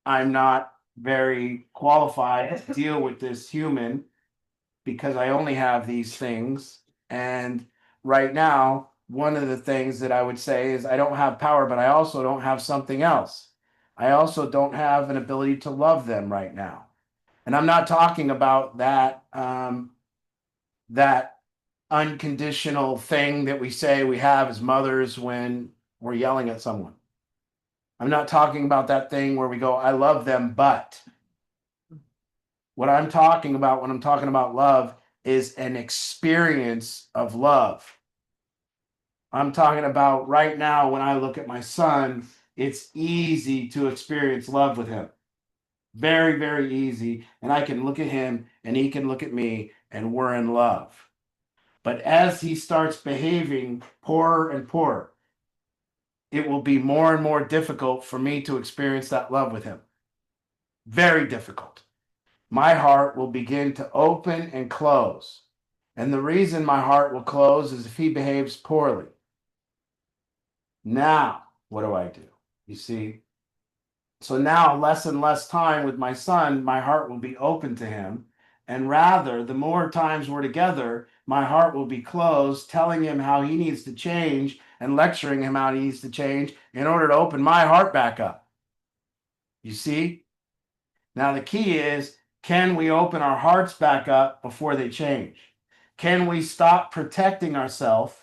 I'm not very qualified to deal with this human because I only have these things. And right now, one of the things that I would say is I don't have power, but I also don't have something else. I also don't have an ability to love them right now. And I'm not talking about that that unconditional thing that we say we have as mothers when we're yelling at someone. I'm not talking about that thing where we go, I love them, but what I'm talking about when I'm talking about love is an experience of love. I'm talking about right now when I look at my son, it's easy to experience love with him. Very, very easy. And I can look at him and he can look at me and we're in love. But as he starts behaving poorer and poorer, it will be more and more difficult for me to experience that love with him. Very difficult. My heart will begin to open and close. And the reason my heart will close is if he behaves poorly. Now, what do? You see? So now, less and less time with my son, my heart will be open to him. And rather, the more times we're together, my heart will be closed, telling him how he needs to change and lecturing him how he needs to change in order to open my heart back up. You see? Now, the key is, can we open our hearts back up before they change? Can we stop protecting ourselves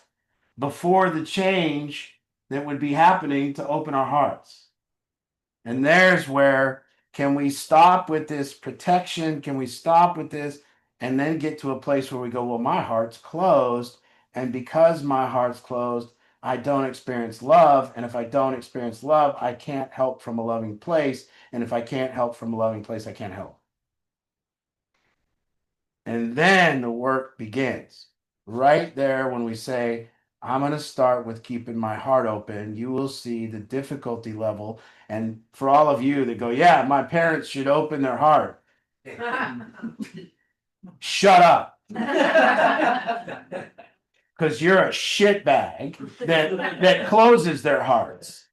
before the change that would be happening to open our hearts? And there's where, can we stop with this protection? Can we stop with this and then get to a place where we go, well, my heart's closed. And because my heart's closed, I don't experience love. And if I don't experience love, I can't help from a loving place. And if I can't help from a loving place, I can't help. And then the work begins. Right there, when we say, I'm going to start with keeping my heart open, you will see the difficulty level. And for all of you that go, yeah, my parents should open their heart. Shut up. Because you're a shitbag that closes their hearts.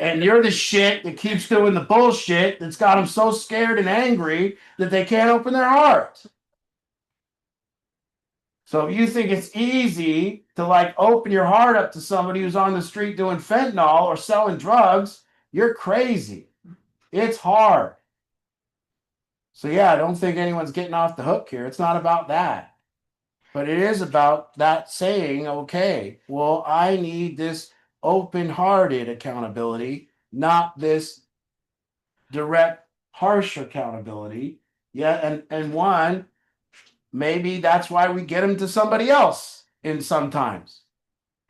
And you're the shit that keeps doing the bullshit that's got them so scared and angry that they can't open their heart. So if you think it's easy to like open your heart up to somebody who's on the street doing fentanyl or selling drugs, you're crazy. It's hard. So yeah, I don't think anyone's getting off the hook here. It's not about that. But it is about that saying, okay, well, I need this open-hearted accountability, not this direct, harsh accountability. Yeah, and one, maybe that's why we get them to somebody else in sometimes.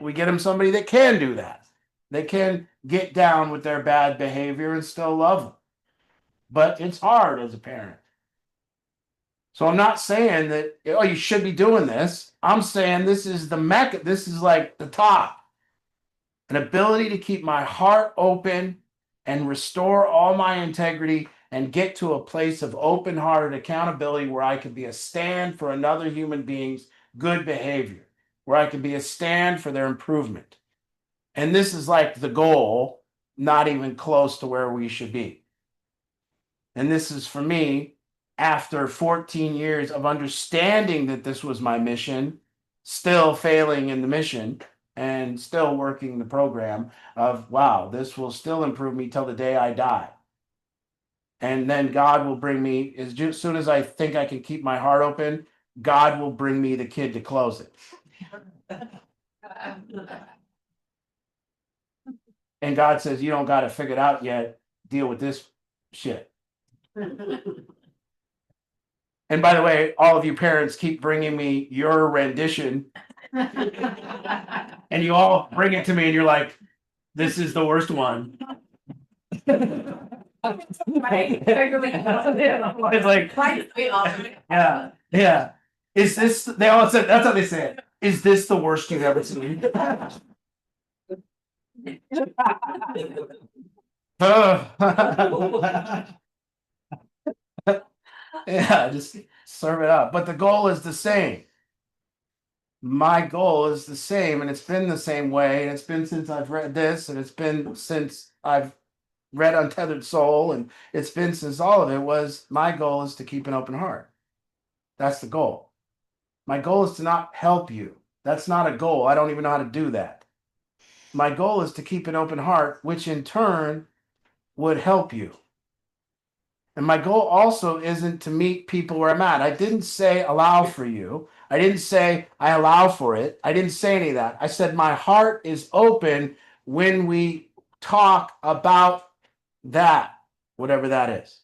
We get them somebody that can do that. They can get down with their bad behavior and still love them. But it's hard as a parent. So I'm not saying that, oh, you should be doing this. I'm saying this is the mecca. This is like the top. An ability to keep my heart open and restore all my integrity and get to a place of open-hearted accountability where I can be a stand for another human being's good behavior, where I can be a stand for their improvement. And this is like the goal, not even close to where we should be. And this is for me, after 14 years of understanding that this was my mission, still failing in the mission, and still working the program of, wow, this will still improve me till the day I die. And then God will bring me, as soon as I think I can keep my heart open, God will bring me the kid to close it. And God says, you don't got it figured out yet. Deal with this shit. And by the way, all of you parents keep bringing me your rendition, and you all bring it to me, and you're like, this is the worst one. It's like, yeah, yeah. Is this, they all said, that's how they say it. Is this the worst you've ever seen? Yeah, just serve it up. But the goal is the same. My goal is the same, and it's been the same way, and it's been since I've read this, and it's been since I've read Untethered Soul, and it's been since all of it was my goal is to keep an open heart. That's the goal. My goal is to not help you. That's not a goal. I don't even know how to do that. My goal is to keep an open heart, which in turn would help you. And my goal also isn't to meet people where I'm at. I didn't say allow for you. I didn't say I allow for it. I didn't say any of that. I said my heart is open when we talk about that, whatever that is.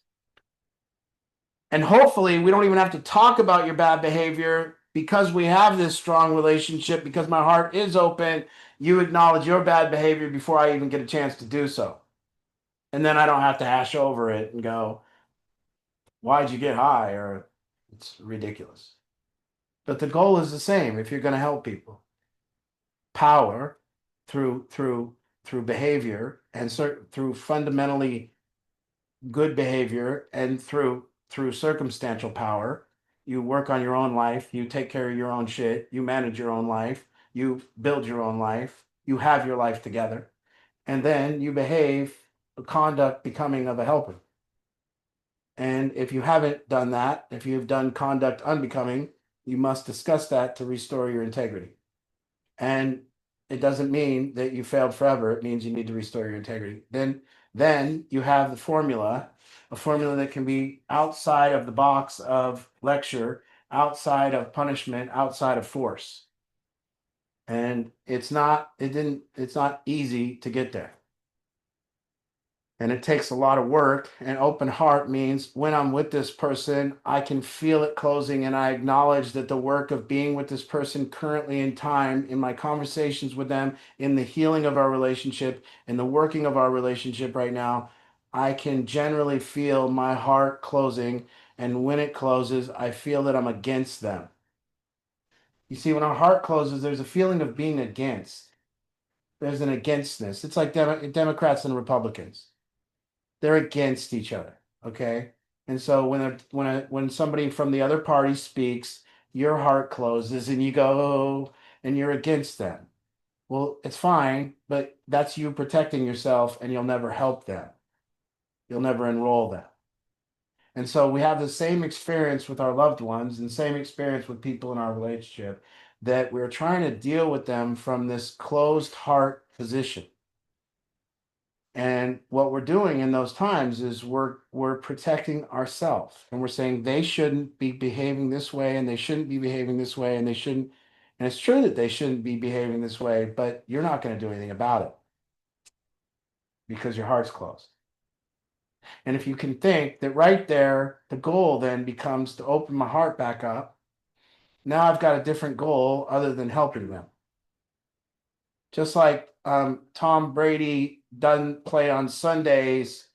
And hopefully we don't even have to talk about your bad behavior because we have this strong relationship, because my heart is open. You acknowledge your bad behavior before I even get a chance to do so. And then I don't have to hash over it and go, why'd you get high? Or it's ridiculous. But the goal is the same if you're going to help people. Power through behavior and through fundamentally good behavior and through circumstantial power. You work on your own life, you take care of your own shit, you manage your own life, you build your own life, you have your life together, and then you behave conduct becoming of a helper. And if you haven't done that, if you've done conduct unbecoming, you must discuss that to restore your integrity. And it doesn't mean that you failed forever. It means you need to restore your integrity. Then you have the formula, a formula that can be outside of the box of lecture, outside of punishment, outside of force. And it's not easy to get there. And it takes a lot of work. And open heart means when I'm with this person, I can feel it closing, and I acknowledge that the work of being with this person currently in time, in my conversations with them, in the healing of our relationship, in the working of our relationship right now, I can generally feel my heart closing. And when it closes, I feel that I'm against them. You see, when our heart closes, there's a feeling of being against. There's an againstness. It's like Democrats and Republicans. They're against each other, okay? And so when somebody from the other party speaks, your heart closes and you go, and you're against them. Well, it's fine, but that's you protecting yourself, and you'll never help them. You'll never enroll them. And so we have the same experience with our loved ones and same experience with people in our relationship, that we're trying to deal with them from this closed heart position. And what we're doing in those times is we're protecting ourselves, and we're saying they shouldn't be behaving this way, and they shouldn't be behaving this way, and they shouldn't. And it's true that they shouldn't be behaving this way, but you're not going to do anything about it because your heart's closed. And if you can think that right there, the goal then becomes to open my heart back up. Now I've got a different goal other than helping them. Just like Tom Brady doesn't play on Sundays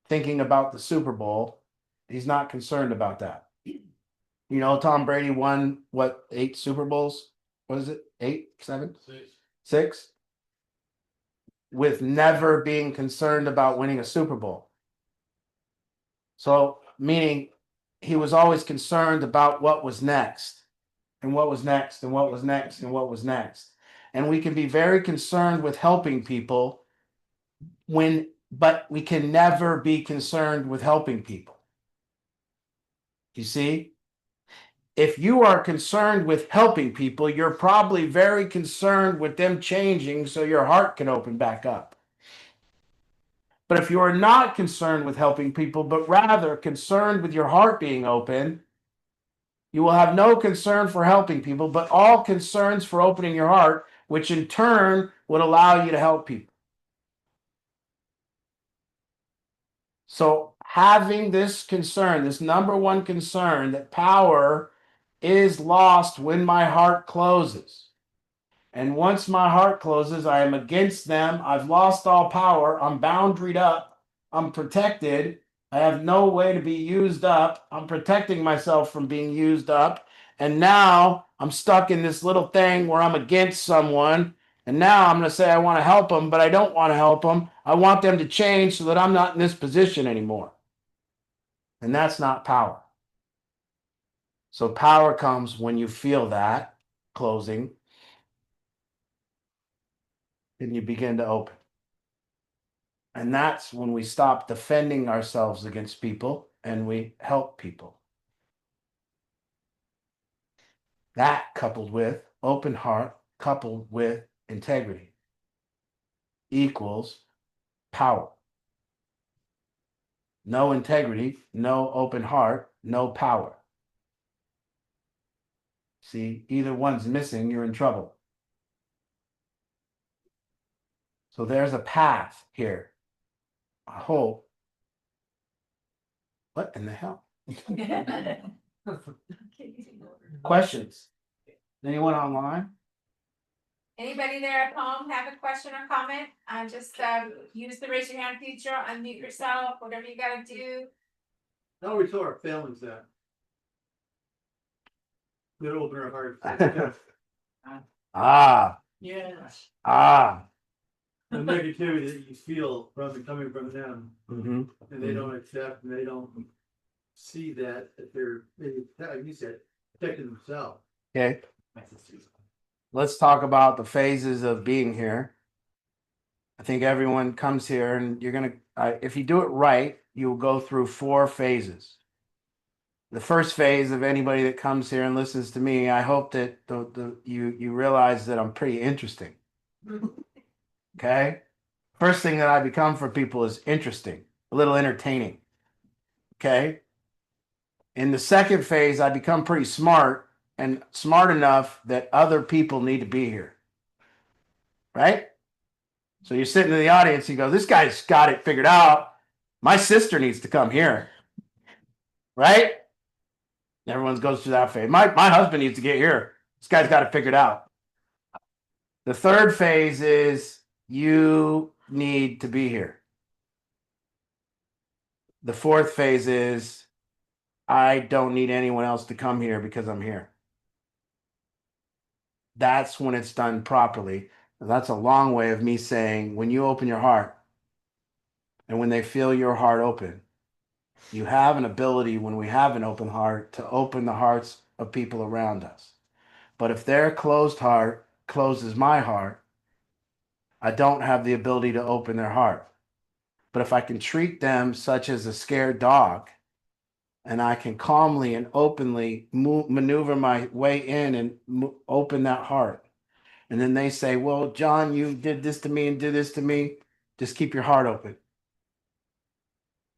thinking about the Super Bowl. He's not concerned about that. You know, Tom Brady won, what, 8 Super Bowls? What is it? 8, 7? 6? With never being concerned about winning a Super Bowl. So, meaning he was always concerned about what was next, and what was next, and what was next, and what was next. And we can be very concerned with helping people but we can never be concerned with helping people. You see? If you are concerned with helping people, you're probably very concerned with them changing so your heart can open back up. But if you are not concerned with helping people, but rather concerned with your heart being open, you will have no concern for helping people, but all concerns for opening your heart, which in turn would allow you to help people. So having this concern, this number one concern that power is lost when my heart closes. And once my heart closes, I am against them. I've lost all power. I'm boundaried up. I'm protected. I have no way to be used up. I'm protecting myself from being used up. And now I'm stuck in this little thing where I'm against someone. And now I'm going to say I want to help them, but I don't want to help them. I want them to change so that I'm not in this position anymore. And that's not power. So power comes when you feel that closing and you begin to open. And that's when we stop defending ourselves against people and we help people. That coupled with open heart, coupled with integrity, equals power. No integrity, no open heart, no power. See, either one's missing, you're in trouble. So there's a path here. I hope. What in the hell? Questions? Anyone online? Anybody there at home have a question or comment? Just use the raise your hand feature, unmute yourself, whatever you gotta do. How we tell our families that? We don't open our hearts. Ah, Yes. ah. The negativity that you feel coming from them, Mhm. and they don't accept, and they don't see that they're, like you said, protecting themselves. Okay. Let's talk about the phases of being here. I think everyone comes here and you're going to, if you do it right, you'll go through 4 phases. The first phase of anybody that comes here and listens to me, I hope that you realize that I'm pretty interesting. Okay. First thing that I become for people is interesting, a little entertaining. Okay. In the second phase, I become pretty smart and smart enough that other people need to be here. Right? So you're sitting in the audience, you go, this guy's got it figured out. My sister needs to come here. Right? Everyone goes through that phase. My husband needs to get here. This guy's got it figured out. The third phase is you need to be here. The fourth phase is I don't need anyone else to come here because I'm here. That's when it's done properly. And that's a long way of me saying when you open your heart and when they feel your heart open, you have an ability when we have an open heart to open the hearts of people around us. But if their closed heart closes my heart, I don't have the ability to open their heart. But if I can treat them such as a scared dog, and I can calmly and openly maneuver my way in and open that heart. And then they say, well, John, you did this to me and did this to me. Just keep your heart open.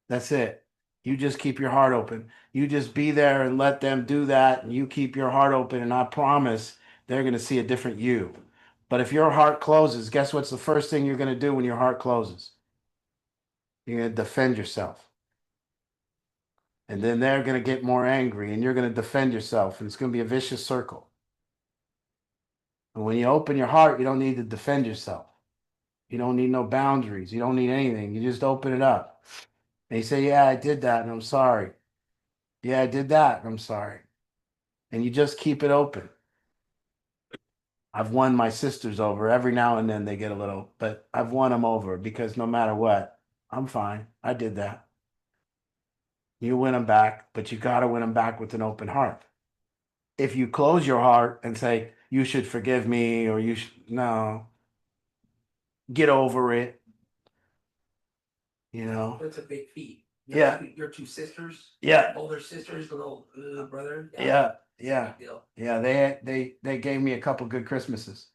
That's it. You just keep your heart open. You just be there and let them do that. And you keep your heart open. And I promise they're going to see a different you. But if your heart closes, guess what's the first thing you're going to do when your heart closes? You're going to defend yourself. And then they're going to get more angry and you're going to defend yourself. And it's going to be a vicious circle. And when you open your heart, you don't need to defend yourself. You don't need no boundaries. You don't need anything. You just open it up. And you say, yeah, I did that and I'm sorry. Yeah, I did that and I'm sorry. And you just keep it open. I've won my sisters over. Every now and then they get a little, but I've won them over because no matter what, I'm fine. I did that. You win them back, but you got to win them back with an open heart. If you close your heart and say, you should forgive me or you should, no, get over it. You know? That's a big feat. Yeah. Your 2 sisters. Yeah. Older sisters, little brother. Yeah. It's a Yeah. big deal. Yeah. They gave me a couple good Christmases.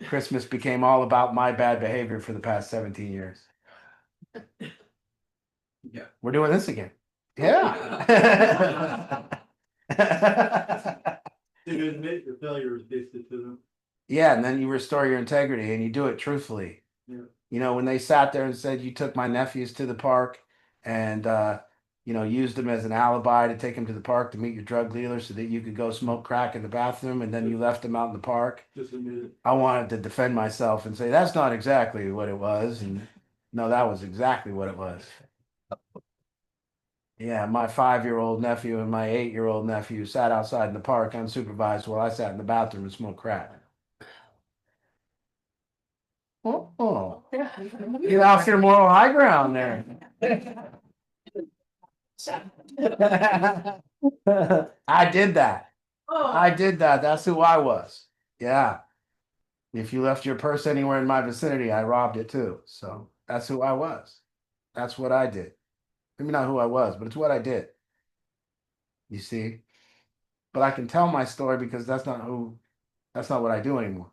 Christmas became all about my bad behavior for the past 17 years. Yeah. We're doing this again. Yeah. You admit your failures basically to them. Yeah, and then you restore your integrity and you do it truthfully. Yeah. You know, when they sat there and said you took my nephews to the park and you know, used them as an alibi to take them to the park to meet your drug dealer so that you could go smoke crack in the bathroom and then you left them out in the park. Just a minute. I wanted to defend myself and say that's not exactly what it was. And no, that was exactly what it was. Yeah, my 5-year-old nephew and my 8-year-old nephew sat outside in the park unsupervised while I sat in the bathroom and smoked crack. Oh, you lost your moral high ground there. I did that. Oh, I did that. That's who I was. Yeah. If you left your purse anywhere in my vicinity, I robbed it too. So that's who I was. That's what I did. Maybe not who I was, but it's what I did. You see? But I can tell my story because that's not what I do anymore.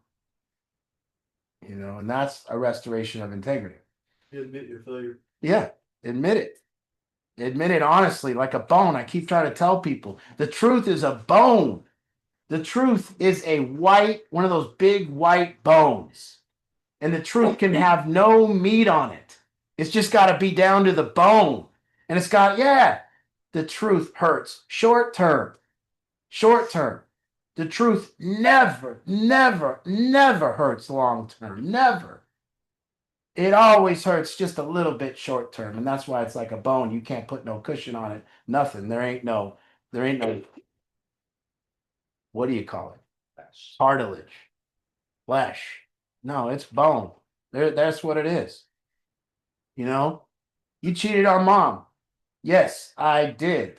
You know, and that's a restoration of integrity. You admit your failure. Yeah, admit it. Admit it honestly, like a bone. I keep trying to tell people the truth is a bone. The truth is a one of those big white bones. And the truth can have no meat on it. It's just got to be down to the bone. And it's got, yeah, the truth hurts short term. Short term. The truth never, never, never hurts long term. Never. It always hurts just a little bit short term. And that's why it's like a bone. You can't put no cushion on it. Nothing. There ain't no, what do you call it? Cartilage. Flesh. No, it's bone. That's what it is. You know, you cheated on mom. Yes, I did.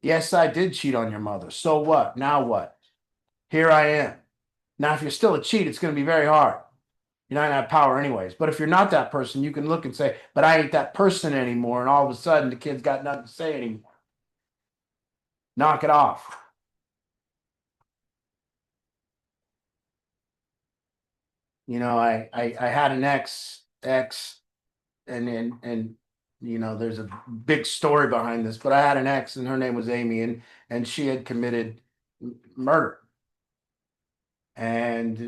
Yes, I did cheat on your mother. So what? Now what? Here I am. Now, if you're still a cheat, it's going to be very hard. You're not going to have power anyways. But if you're not that person, you can look and say, but I ain't that person anymore. And all of a sudden, the kid's got nothing to say anymore. Knock it off. You know, I had an ex, and you know, there's a big story behind this, but I had an ex and her name was Amy, and she had committed murder. And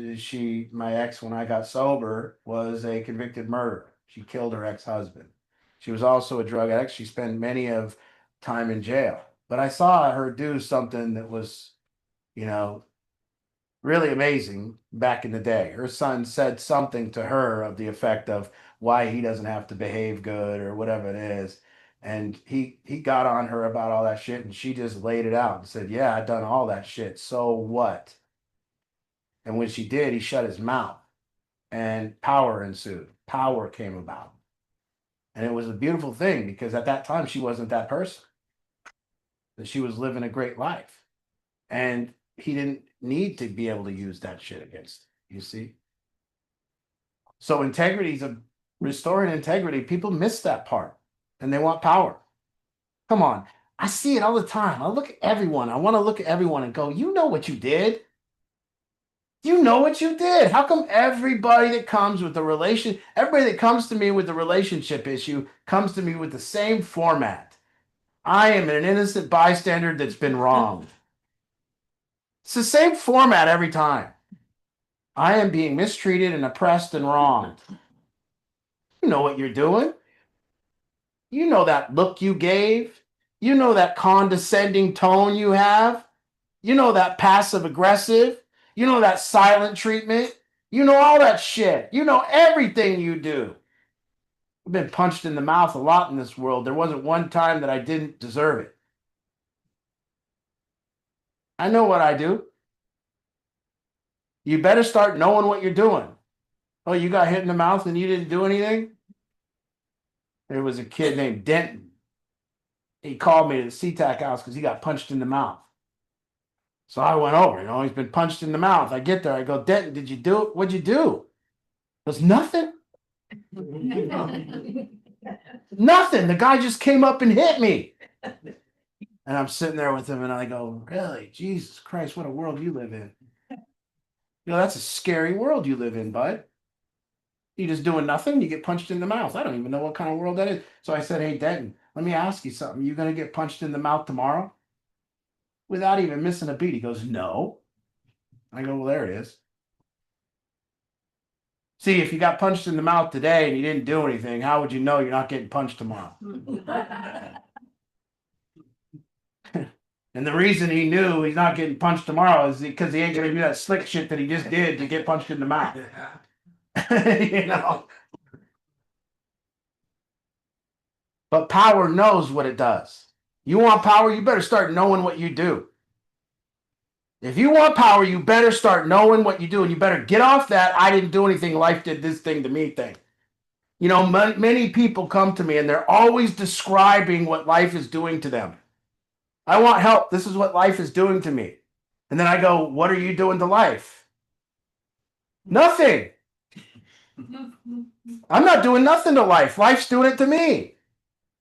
my ex, when I got sober, was a convicted murderer. She killed her ex-husband. She was also a drug addict. She spent many of time in jail. But I saw her do something that was, you know, really amazing back in the day. Her son said something to her of the effect of why he doesn't have to behave good or whatever it is. And he got on her about all that shit, and she just laid it out and said, yeah, I done all that shit. So what? And when she did, he shut his mouth and power ensued. Power came about. And it was a beautiful thing because at that time she wasn't that person. That she was living a great life. And he didn't need to be able to use that shit against it, you see. So integrity is restoring integrity. People miss that part and they want power. Come on. I see it all the time. I look at everyone. I want to look at everyone and go, you know what you did. You know what you did. How come everybody that comes with everybody that comes to me with the relationship issue comes to me with the same format? I am an innocent bystander that's been wronged. It's the same format every time. I am being mistreated and oppressed and wronged. You know what you're doing. You know that look you gave. You know that condescending tone you have. You know that passive aggressive. You know that silent treatment. You know all that shit. You know everything you do. I've been punched in the mouth a lot in this world. There wasn't one time that I didn't deserve it. I know what I do. You better start knowing what you're doing. Oh, you got hit in the mouth and you didn't do anything? There was a kid named Denton. He called me to the SeaTac house because he got punched in the mouth. So I went over, he's been punched in the mouth. I get there, I go, Denton, did you do it? What'd you do? There's nothing. Nothing. The guy just came up and hit me. And I'm sitting there with him and I go, really? Jesus Christ, what a world you live in. That's a scary world you live in, bud. You just doing nothing, you get punched in the mouth. I don't even know what kind of world that is. So I said, hey, Denton, let me ask you something. You going to get punched in the mouth tomorrow? Without even missing a beat. He goes, no. I go, well, there it is. See, if you got punched in the mouth today and you didn't do anything, how would you know you're not getting punched tomorrow? And the reason he knew he's not getting punched tomorrow is because he ain't gonna do that slick shit that he just did to get punched in the mouth. You know. But power knows what it does. You want power, you better start knowing what you do. If you want power, you better start knowing what you do, and you better get off that I didn't do anything, life did this thing to me thing. You know, many people come to me and they're always describing what life is doing to them. I want help. This is what life is doing to me. And then I go, what are you doing to life? Nothing. I'm not doing nothing to life. Life's doing it to me.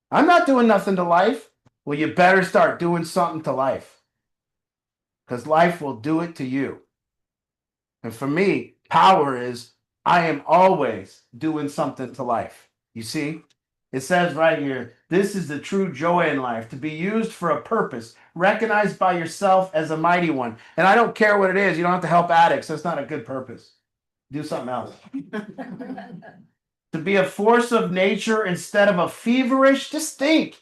I'm not doing nothing to life. Well, you better start doing something to life. Because life will do it to you. And for me, power is I am always doing something to life. You see? It says right here, this is the true joy in life, to be used for a purpose, recognized by yourself as a mighty one. And I don't care what it is. You don't have to help addicts. That's not a good purpose. Do something else. To be a force of nature instead of a feverish, just think.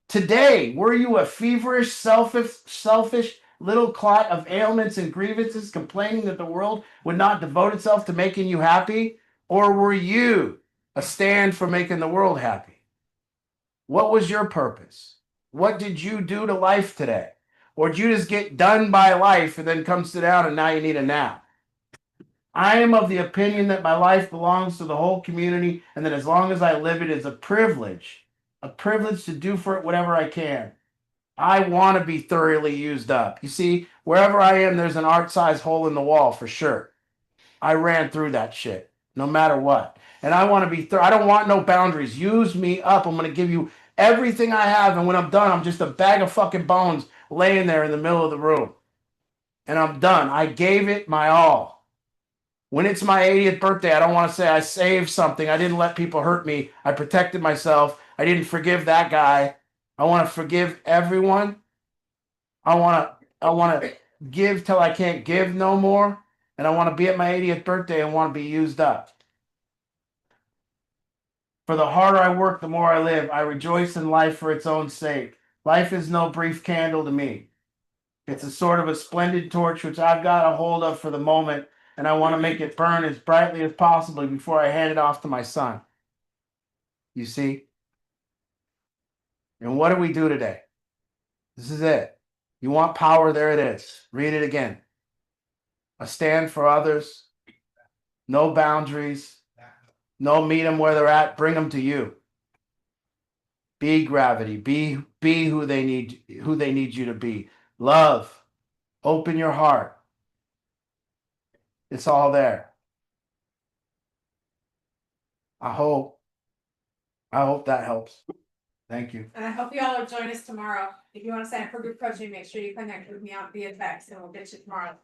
Today, were you a feverish, selfish little clot of ailments and grievances complaining that the world would not devote itself to making you happy? Or were you a stand for making the world happy? What was your purpose? What did you do to life today? Or did you just get done by life and then come sit down and now you need a nap? I am of the opinion that my life belongs to the whole community and that as long as I live it is a privilege to do for it whatever I can. I want to be thoroughly used up. You see, wherever I am, there's an art-sized hole in the wall for sure. I ran through that shit, no matter what. And I want to be, I don't want no boundaries. Use me up. I'm going to give you everything I have. And when I'm done, I'm just a bag of fucking bones laying there in the middle of the room. And I'm done. I gave it my all. When it's my 80th birthday, I don't want to say I saved something. I didn't let people hurt me. I protected myself. I didn't forgive that guy. I want to forgive everyone. I want to give till I can't give no more. And I want to be at my 80th birthday and want to be used up. For the harder I work, the more I live. I rejoice in life for its own sake. Life is no brief candle to me. It's a sort of a splendid torch which I've got a hold of for the moment, and I want to make it burn as brightly as possible before I hand it off to my son. You see? And what do we do today? This is it. You want power? There it is. Read it again. A stand for others. No boundaries. No, meet them where they're at. Bring them to you. Be gravity. Be who they need you to be. Love. Open your heart. It's all there. I hope that helps. Thank you. And I hope you all will join us tomorrow. If you want to sign up for group coaching, make sure you connect with me via text and we'll get you tomorrow.